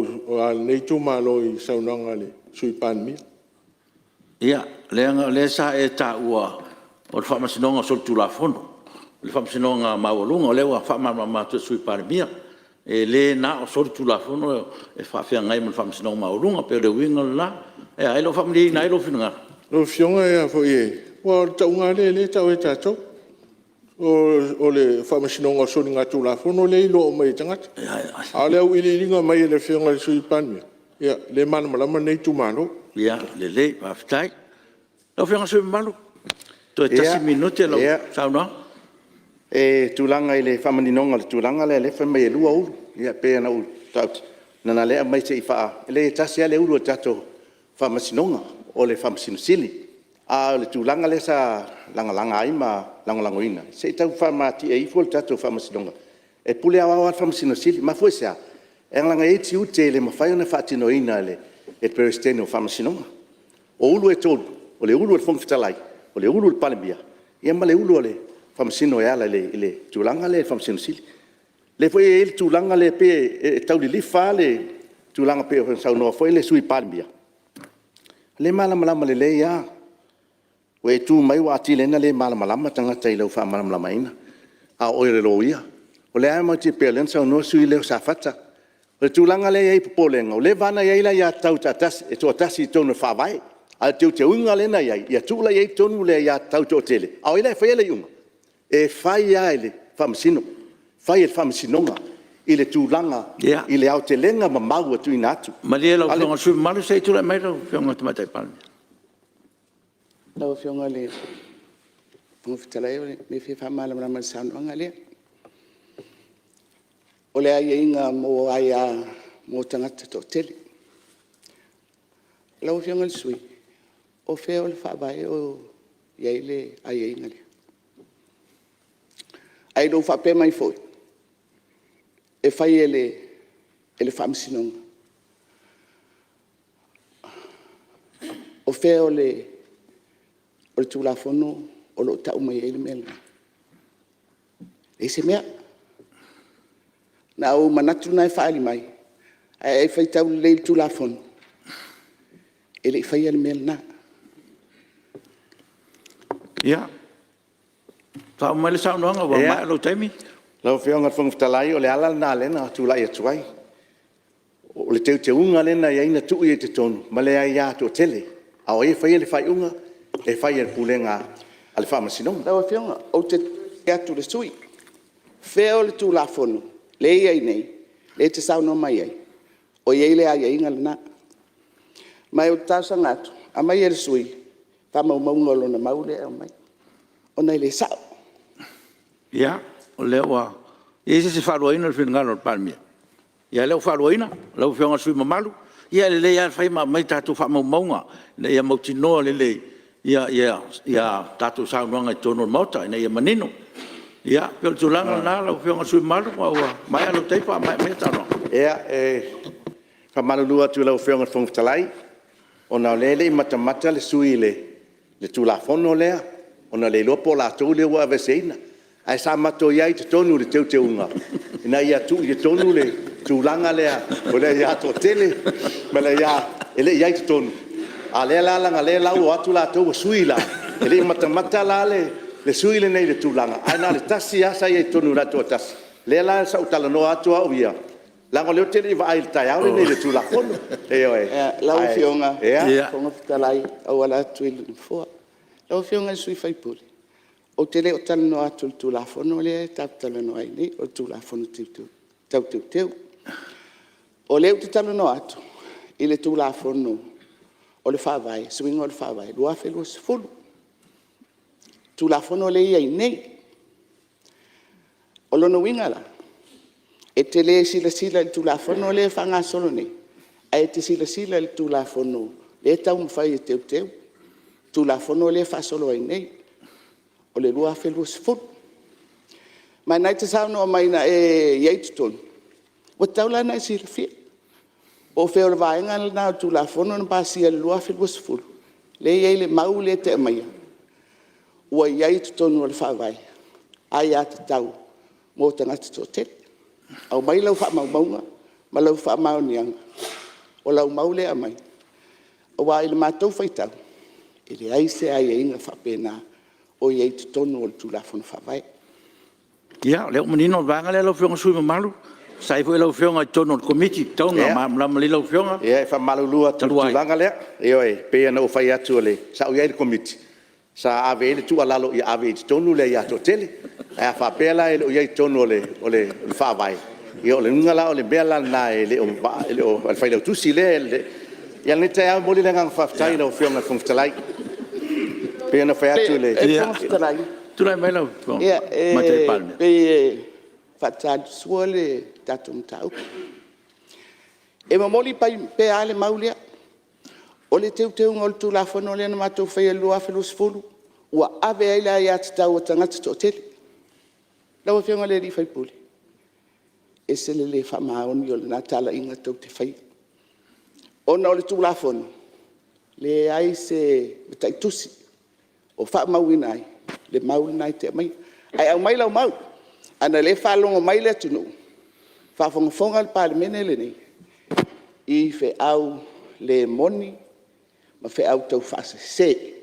nei tū malo i saunanga le sui panmi. Ia, le sa e tā ua o le whamasinonga sol tūlafono. Le whamasinonga maualunga o lewa whamamamatu sui panmia. Le na o sol tūlafono e whawhia ngai mo le whamasinonga maualunga pe le winga la. E ailo whamali na ailo whina. Lo fionga e a fo e. Wa taunga le tau e tātou. O le whamasinonga soli ngā tūlafono le ilo o mai tangata. A leo ili ringa mai le fionga le sui panmia. Ia, le mana malama nei tū malo. Ia, le, whawhitai. Lau whianga sui malu. To e tasi minuti lau sauna. E tūlanga i le whamaninonga le tūlanga le whamai e lua uru. Ia, pēa na uru tau. Nana lea mai te i wha. Le tasi ale uru o tato whamasinonga o le whamasinosili. A le tūlanga le sa langa ai ma langoina. Se tau whamati e ifo le tato whamasinonga. E pule awa awa whamasinosili. Ma fue sea. E langa e ti ute le mawhai ona whatinoina le e peristene o whamasinonga. O ulu e tolu. O le ulu e whongwhitalai. O le ulu e palembia. Ia ma le ulu o le whamasino e ala le tūlanga le whamasinosili. Le fwe e le tūlanga le pe e tau li lifa le tūlanga pe o saunoa fwe le sui palembia. Le malamalama le le ia. O e tū mai wa ati lena le malamalama tangata i lau whamamalama ina. A oe le lo ia. O le aima te pe len saunoa sui leo sa fata. O le tūlanga le iai popolenga. O le vana iai la ia tau tatasi. E tō tasi i tōnu whawai. A teu te unga lena iai. Ia tūla iai tōnu le ia tau tō tele. A oe le whai le unga. E whai ai le whamasino. Whai e whamasinonga. I le tūlanga. I le au te lenga ma mau atu ina atu. Ma le lau whionga sui malu sei tula mai lau whionga tamatai palmi. Lau whionga le mwhitalai o me whi whamalamama saunoanga lea. O le ai inga mo ai a mo tangata tō tele. Lau whionga le sui. O whea o le whabai o iai le ai inga lea. Ai do whape mai foi. E whai ele whamsinonga. O whea o le tūlafono o lo tau mai ele mela. E se mea. Na o manatu nai whaali mai. Ai whai tau le tūlafono. Ele whai ele mela na. Ia. Tau mai le saunoanga wa mai alo taimi. Lau whionga whangwhitalai o le ala nā lena tūlai atuai. O le teu te unga lena i aina tui e te tonu. Ma le ai a tō tele. A o e whai ele whai unga. E whai ele pulenga a le whamasinonga. Lau whionga. O te atu le sui. Whea o le tūlafono. Le iai nei. Le te sauno mai ai. O iei le ai inga le nā. Mai o tāsanga atu. A mai ele sui. Whamau maungolo na maule au mai. O nei le sao. Ia, o leo wa. Ese se wharoina le whinangalo le palmia. Ia leo wharoina, lau whionga sui mamalu. Ia le lea whai mai tātou whamau maunga. Ia mautinoa le lei. Ia tātou saunoanga i tono mauta. Ia manino. Ia, pio le tūlanga nā lau whionga sui mamalu. Mai alo teipa, mai tāno. Ia, whamalulua tu lau whionga whangwhitalai. O nā lele i matamata le sui le tūlafono lea. O nā le lopo la tau le ua veseina. Ai sa mato iai te tonu le teu te unga. Ina ia tu i tonu le tūlanga lea. O lea ia tō tele. Ma lea ia, ele iai te tonu. A lea lalanga lea lau atu la tau sui la. Ele matamata la le sui le nei le tūlanga. Ai nā le tasi asa iai tonu rato tasi. Lea la sa utala no atu au ia. Lango leo tele i ai le tai au le nei le tūlakono. E oe. Lau whionga. Ia. Whanga whitalai au ala atu i le fua. Lau whionga sui whaipule. o te leo talanoa atu le tulafono le tau talanoa ai nei o le tulafono tau teu. O leo te talanoa atu i le tulafono o le whawai, swinga o le whawai, lua whelua sefulu. Tulafono le ia i nei. O lono wingala. E te le sila le tulafono le whanga solo nei. E te sila le tulafono le tau mwhai e teu. Tulafono le whasolo ai nei. O le lua whelua sefulu. Mai nai te sauno mai na e yeitutonu. O taula nai sila fia. O wheo le vaenga na tulafono na pasia le lua whelua sefulu. Le iei le mau le te maia. Ua yeitutonu o le whawai. Ai ata tau. Mō tangata tō te. Au mai lau wha maunga, ma lau wha maunianga. O lau maule a mai. O wā i le mātou whaitau. I le aise ai e inga whapena o iei te tonu o le tūlafona whawai. Ia, leo manino vanga le lau whionga sui mamalu. Sai fo lau whionga i tonu o le komiti. Taunga ma li lau whionga. Ia, e whamalulua tūlanga lea. E oi, pēa na o whai atu o le, sa o iei le komiti. Sa ave ele tu alalo i ave te tonu le ia to tele. A fa pela ele o ia tonu ole fa vai. I ole ngala ole bela na ele o ba ele o al fai le tu sile ia ne te a moli le ngang fa tai no fiona fun stalai. Pe na fa atu le. Tu lai mai lau. Ia, Mate palme. pe fatad suole tatum tau. E mamoli pe ale maulia. O le teu ngol tu la fono le na matou fai lua felus fulu. Ua ave ai la ia tau o tangata to tele. Lau whionga le ri fai puli. E se le whamaoni o le nā tala inga tau te whai. Ona o le tūlafono. Le ai se tai tusi. O whamauina ai. Le maulina ai te mai. Ai au mai lau mau. Ana le whalongo mai le tunu. Whafonga le pāle mene le nei. I whe au le moni. Ma whe au tau whase se.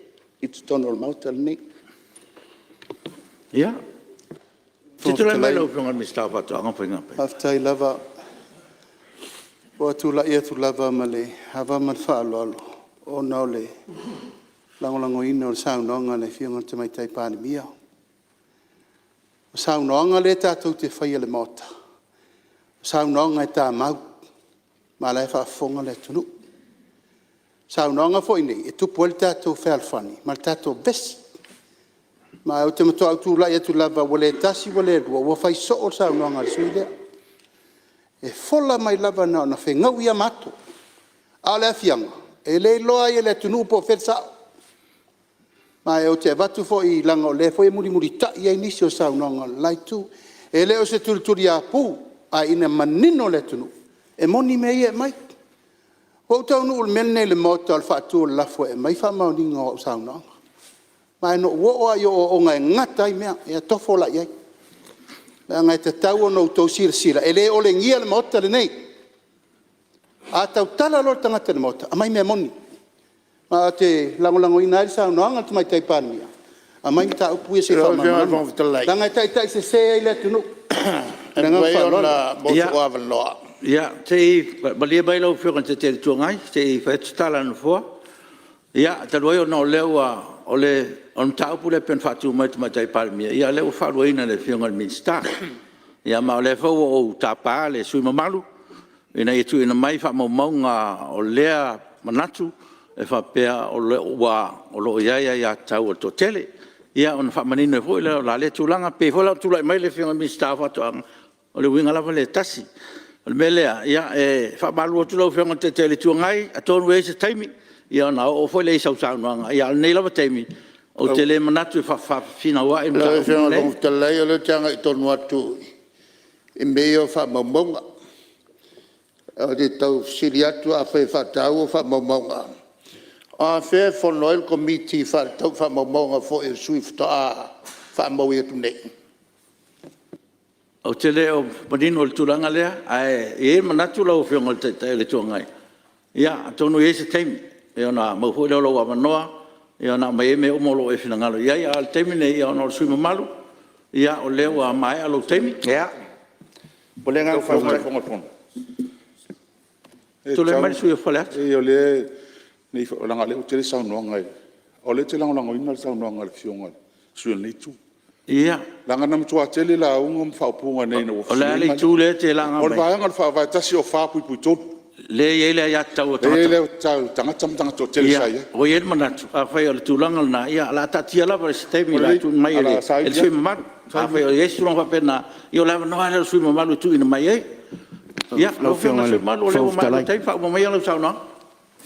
I tu tono le mauta le nei. Ia. Tito lai mai lau whionga mi stawa tu anga whainga pe. Aftai lava, o atu la ia tu lava ma le hawa man whaalo alo, o nao le langolango ina o le saunoanga le whionga te mai tai pāni mia. O saunoanga le tātou te whaia le mota. O saunoanga e tā mau, ma lai whaafonga le tunu. Saunoanga fo inei, e tupu le tātou whalfani, ma le tātou besi. Ma o te mato au tūla ia tu lava wale tasi wale rua, ua whai so o sa unanga le sui lea. E fola mai lava na na whengau ia mato. A lea fianga, e le loa ia le tunu po whetsa. Ma e o te avatu fo i langa o le fo e muri ta ia inisi o sa unanga lai tu. E le o se turi a pū, a ina manino le tunu. E moni me ia mai. Ho tau nu ul mene le mota al whatu o lafo e mai whamau ninga o sa unanga. Mai no wo o yo o ngai ngata i mea e tofo la ia. La ngai te tau no to sira ele o le ngia le mota le nei. A tau tala lo tanga te mota, a mai me moni. Ma te lango ina sa no anga tu mai tai pan mia. A mai ta upu se fa ma. La ngai tai se ile tu no. Ia, te balia bai lau whionga te tuangai, te whaetutala no fua. Ia, te roi o no lewa ole on taupu le pen fatu mai tu mai palmia ia le falu ina le fianga min sta ia ma le fo o tapa le sui mamalu ina i tu ina mai fa mo monga o lea manatu e fa pea o le wa o lo ia tau to tele ia on fa manino fo le la le tulanga pe fo la tu mai le fianga min sta fa to o le winga la le tasi o le melea ia e fa malu tu lo fianga te tele tu ngai a ton we se taimi ia na o foi le sau no ia nei la temi o tele manatu fa fina wa e la fiona con tele le tanga i tonu atu e meio fa mamonga o de tau siriatu a fa tau fa mamonga a fe for noel committee fa tau fa mamonga fo e swift a fa mo e tu nei o tele o manino o tulanga lea ai e manatu la o fiona te le tuangai ia tonu ese temi e ona mo foi lo wa manoa e ona mai me o molo e fina ngalo ia al temine ia ona sui malu ia o le wa mai alo temi ia polenga fa fo tu le mai sui fala e o le nei o langa le o te sa no ngai o le te langa ina sa no ngai fionga sui nei tu ia langa na mtua tele la unga mfaupunga nei no o le ale tu le te langa o mai vai ngal fa vai tasi o fa pui pui tot le ye le ya tau e le tanga to tele ia sai o ye manatu a fai o le tulanga na ia la tatia la per stemi la tu mai ala le sai el sui mamar a fai o yesu no va pena io la no ala sui mamar tu ina mai ia lo fe na sui mamar le mai tai fa mo mai lo sa no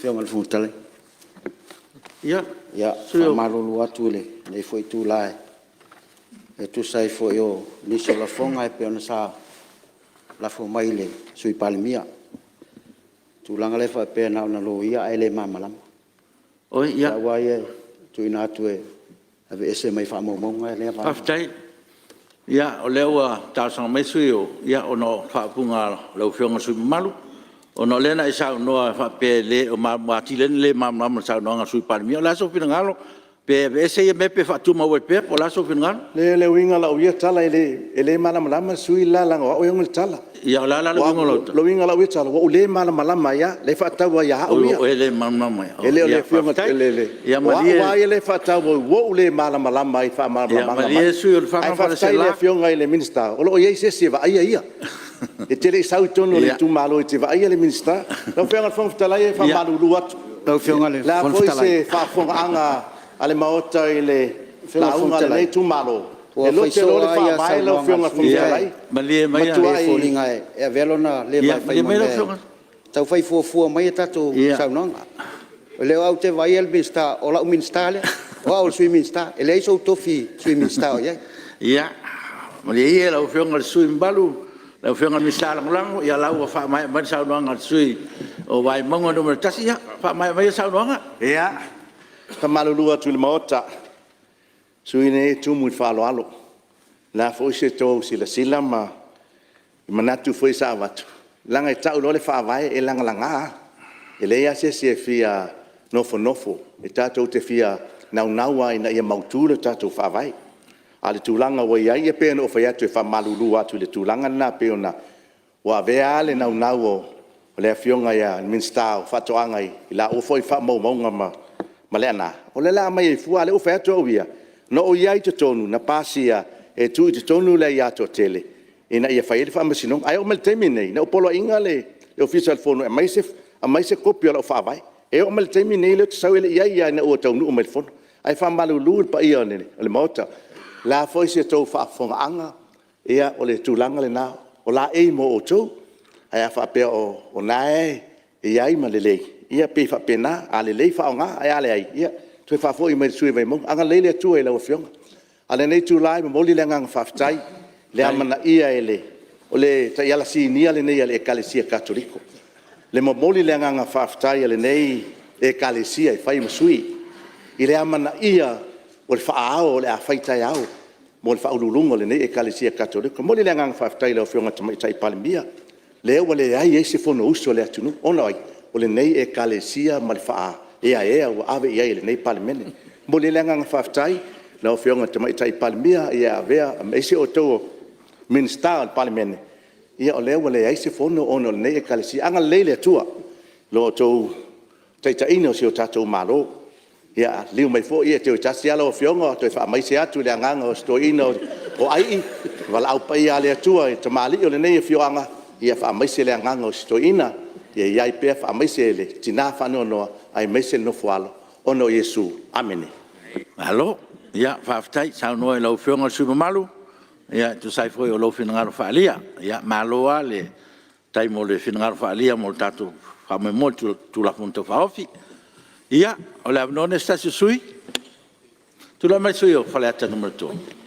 Whionga le futale. ia Ia, whamarolu atu le, nei foi tu lai. E tu sai foi o nisi o la fonga e peona sa la fo mai le sui palimia. Tu langa le fa pe na na lo ia e le mamalam. o ia Ia wai e tu ina atu e ave ese mai fa mo monga e le fa. aftai ia o le wa ta sa mai sui o ia o no fa punga lo fe nga sui malu o no lena e sa no fa pe le o ma ti le ma sa no nga sui palimia la so fina ngalo pe ese ye me pe fa tu ma we pe o la so fina ngalo Le winga la uia tala ele mana malama sui la langa o yung tala. ia la la lo ngolo Lo winga la uia tala o le mana malama ya le fa ta wa ya o ya. o ele mamma mai Ele le fiona ele. ia Wa malie wa ele fa ta wo le mana malama i fa mana ia malama. malie sui o fa Ai fa fa se tai le la fiona ele minista. O lo ye se se va ia. E tele sau tono le tu malo te va ia le minista. Lo fiona fon tala e fa malu luat. Tau whionga le La foi se fa fon anga ale maota ile la unga le tu malo. E lo te lo le fa mai lo fiona fon tala. malie mai Matua e folinga e velona le ia vai fai me lo mai. fiona Tau fai fua mai e tatu Ia. saunonga. O leo au te vai el minsta, o la minsta le. O au sui minsta. E lei sou tofi sui minsta o ia. ia malie ia lo fiona sui mbalu la fiona mi sala lang ia la fa mai ban sa no nga sui o vai mongo no tasi ia fa mai sa no nga Ia. Ta malulua tu le maota. Sui ne tu mu fa lo alo. La foi se to si la sila ma. Manatu foi sa watu. Langa ta lo le fa vai e langa langa. E le ia se fia nofo. E tato te fia naua ina ia mautu le tato fa vai. Ale tulanga wa ia ia pe no fa ia tu fa malulua tu le tulanga na pe ona. Wa vea le naua o le fionga ia minsta fa to angai la o foi fa mo ma malena o le la mai fu ale o fa to via no o ia te tonu na pasia e tu te tonu le ia to tele ina ia fa ele fa masino ai o mel termine na o polo ingale e official phone a mai se copia o fa vai e o mel termine le sa ele ia na o tonu o mel phone ai fa malulu pa ia ne le mota la foi se to fa fon anga ia o le tulanga le na o la e mo o to ai fa pe o nai e ai malele ia pe fa pena ale le fa nga ai ale ai ia tu fa fo i me sui ve mo anga le tu e la o fiong ale nei tu lai mo li lenga fa tai le amana ia ele o le ta ia la si ni ale nei ale kalesia katoliko le mo li lenga fa tai ale nei e kalesia fa i sui i le amana ia o le fa ao le a fa tai ao mo le fa ululungo le nei e kalesia katoliko mo li lenga fa tai le o fiong tai palmia le wale ai ese fono uso le atunu ona ai o le nei e kalesia malfa e o ave ia le nei palmene mo le langa faftai na o fionga te mai tai palmia ia avea ese o to minsta palmene ia o le wale ai se fono ona le nei e kalesia anga le tua lo to tai ino se o tato malo ia liu mai fo ia te o tasia lo fionga to fa mai se atu le anga o sto ino o ai wala au pa ia le tua te mali o le nei fionga ia fa mai se le anga o sto ina ia ia pe fa mai se le tina fa no ai mai se no fualo ono Yesu amen alo ia fa tai sa no lo fiona su malu ia tu sai foi o lo fina fa lia ia malo ale tai mo le fina fa lia mo tatu fa me mo tu la punto fa ofi ia o la non sta sui tu la mai sui o fa la numero 2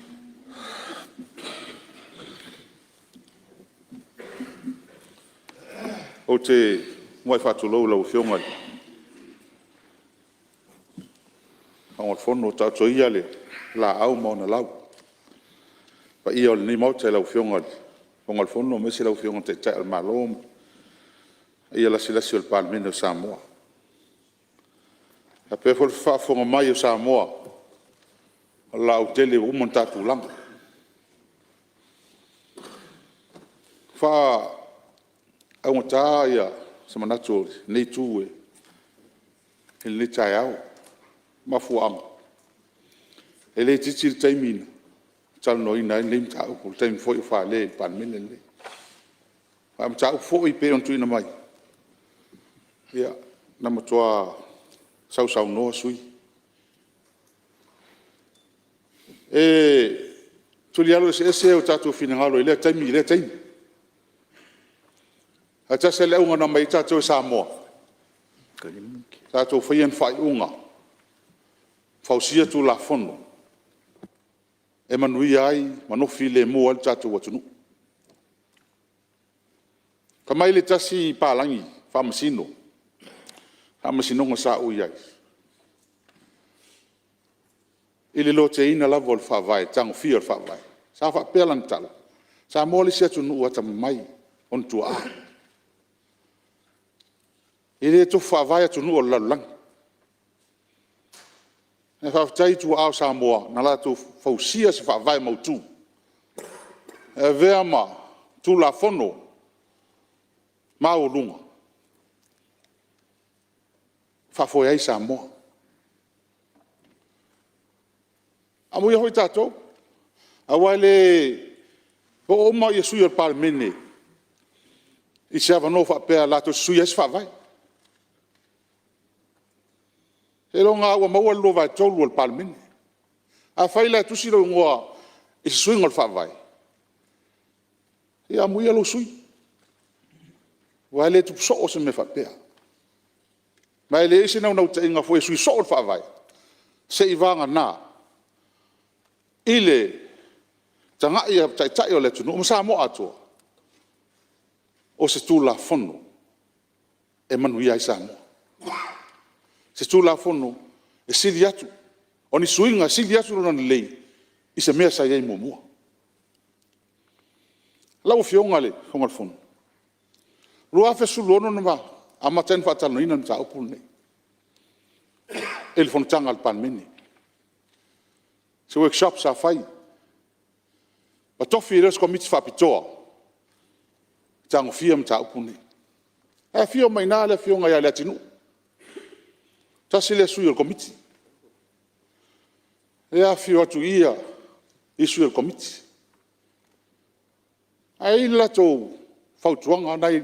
o te moi fatu lo fionga ang fono ta to ia le la au mo na lau pa ia ni mo te lo fionga ang fono me se lo fionga te ta malom ia la sila sul palmino Samoa a pe fo fa fo mai o Samoa la o tele o monta tu lang fa au ta ia sama nato nei tu e ni tai au ma fu am E le titi le taimina. Tal no ina e neim tau ko taim foi o wha le pan mene le. Am tau foi pe on tuina mai. Ia, na matua sau noa sui. E tuli alo se o tatu finangalo i le taimi. A tasa le unga na mai tatu Samoa. Tatu whaian whai unga. Fausia tu la fono. E manui ai, manofi le mua tatu watunu. Kamai le tasi palangi, whamasino. Whamasino nga sa ui ai. Ili lo te ina lavo le whawai, tango fia le whawai. Sa whapelan tala. Sa mōli se atunu ua tamai, on tua a. Ili tu whawai atunu o lalulang. E whawtai tu au Samoa, na la tu fausia se whawai mautu. E vea ma, tu la fono, ma o lunga. Whawhoi ai Samoa. Amu ia hoi tātou. Awa le, o oma ia sui al pāle mene. I se awa no whapea lato sui as whawai. He ronga awa maua lo vai tolu al pāle mene. A whaila tusi ro ngoa i se sui ngal whawai. He amu ia lo sui. Wa le tu so o se me whapea. Mai le isi nau te inga fo e sui so al whawai. Se i vanga nā. Ile tanga ia tai o le tunu o sa mo ato o se tu la fono e manu ia sa mo se tu la fono e sili atu oni suinga sili atu na lei i se mea sa ia mo mo la o fionga le fonga fono rua fe su lono na ma ama ten fatal no ina ta opul nei el fon tanga al pan mini se workshop sa fai. Ma tofi res komiti whapitoa. Tango fia mta upune. E fio mai nā le fio ngai ale atinu. Tasi le sui al komiti. E a fio atu ia i sui al komiti. A i lato whautuanga nai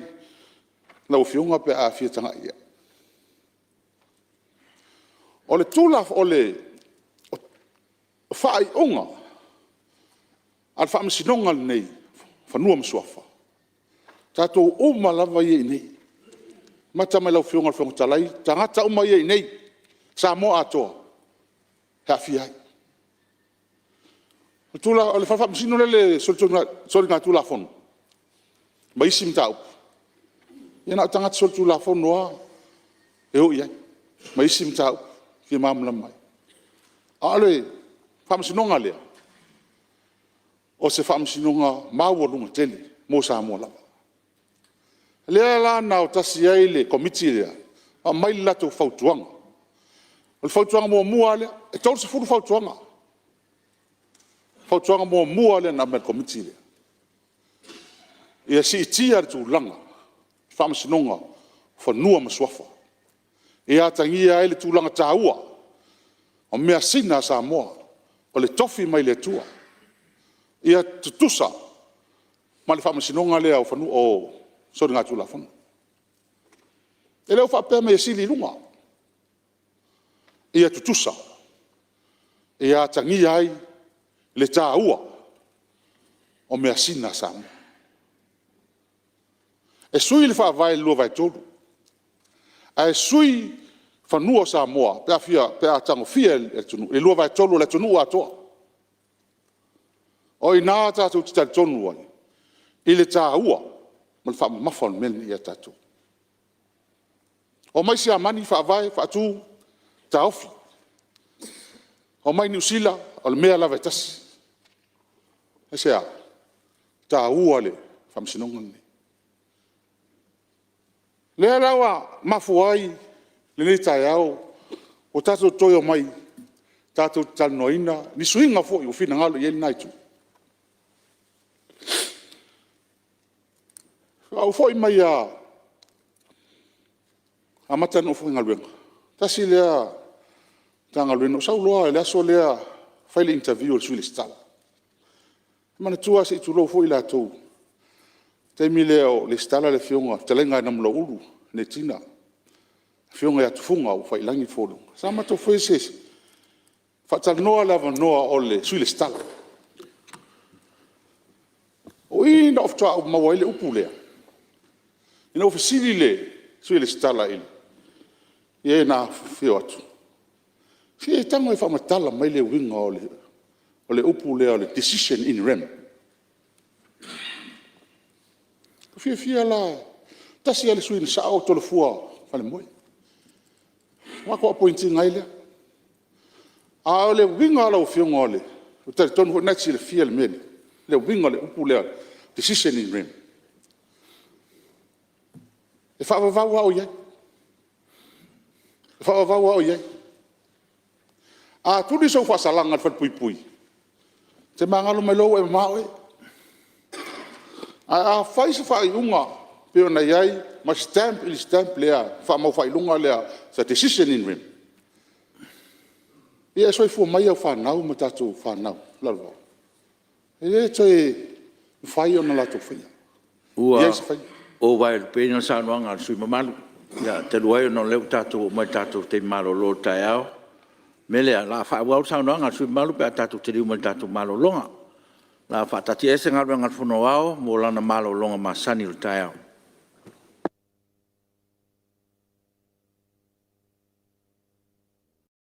lau fionga pe a fia tanga ia. O le tūlaf o le whaai onga, al whaamasinonga nei, whanua msuafa. Tātou uma lava iei nei. Mata mai lau whionga whionga talai, tangata uma iei nei, sa mo atoa, hea whiai. Tula, le whaamasinonga le sori ngā tula whono. Ma isi mtau. Iena tangata sori tula whonoa, e ho iai. Ma isi mtau, ki mamla mai. Ale, whaamasinonga lea. O se whaamasinonga maua lunga tele, mō sa mō lava. Lea la nao tasi ai le komiti lea, a mai lato whautuanga. O le whautuanga mō mua lea, e tau se furu whautuanga. Whautuanga mō mua lea na me komiti lea. Ia si itia tu langa, whaamasinonga, whanua masuafa. Ia tangia ai le tūlanga tāua, o mea sina sa moa, o le tofi mai le tua. Ia tutusa, ma le whaamasinonga lea o whanu o sori ngā tūla whanu. E leo whapea mea sili lunga. Ia tutusa, ia tangia ai le tāua, o mea sina sa moa. E sui le whaavai lua vai tolu. E sui whanua sa moa, pe a tango fia e tunu, e lua vai tolu le tunu atoa. O i nā tātou te tari tonu ai, i le tā ua, ma le whaamamawhan meni i a tātou. O mai si a mani whaavai, whaatu, tā ofi. O mai New Zealand, o le mea lawa tasi. E sea, tā ua le whaamsinonga nei. Lea rawa mafu ai, le nei tai au, o tātou toio mai, tātou talnoina, ni suinga fo i o fina ngalo i eli naitu. Au fo i mai a mata no fo ngaluenga. Tasi lea tanga lueno, sau loa, lea so lea Faile interview o sui stala. Mana tua se tu lo foi la tu. Te mile o le stala le fionga, te lenga na mlo ulu, ne tina. Fionga ya tufunga o fai langi folu. Sama to foi se. Fatal noa lava noa ole sui le stala. O ina of tua o mawaile upulea. Ina o fasili le sui le stala il. Ie na fio atu. Fie tango e whamatala mai le winga o le upu lea o le decision in rem. Fie la, tasi ale sui ni sa au tole fua whale moi. Wako appointing ngai lea. A o le winga ala o fionga ole, o tari tonu ho natsi le fia le mele, le winga le upu lea, decision in rem. E whaavavau au iai. E whaavavau au iai. A tuli so fa salanga fa pui pui. Te mangalo mai lo e mau e. A fai se fa iunga pe ona yai ma stamp il stamp lea fa mo fa ilunga lea sa decision in rim. Ia so fu mai fa nau mata tu fa nau lalwa. E toi fai ona la tu fai. Ua o vai pe no sa no anga sui mamalu. Ya te luai no le tatu mai tatu te malo lo taiao. Mele la fa wa sa no nga su malu pe tatu te mo tatu malo longa la fa tati ese nga nga fono wao mo la na malo longa masani o taiao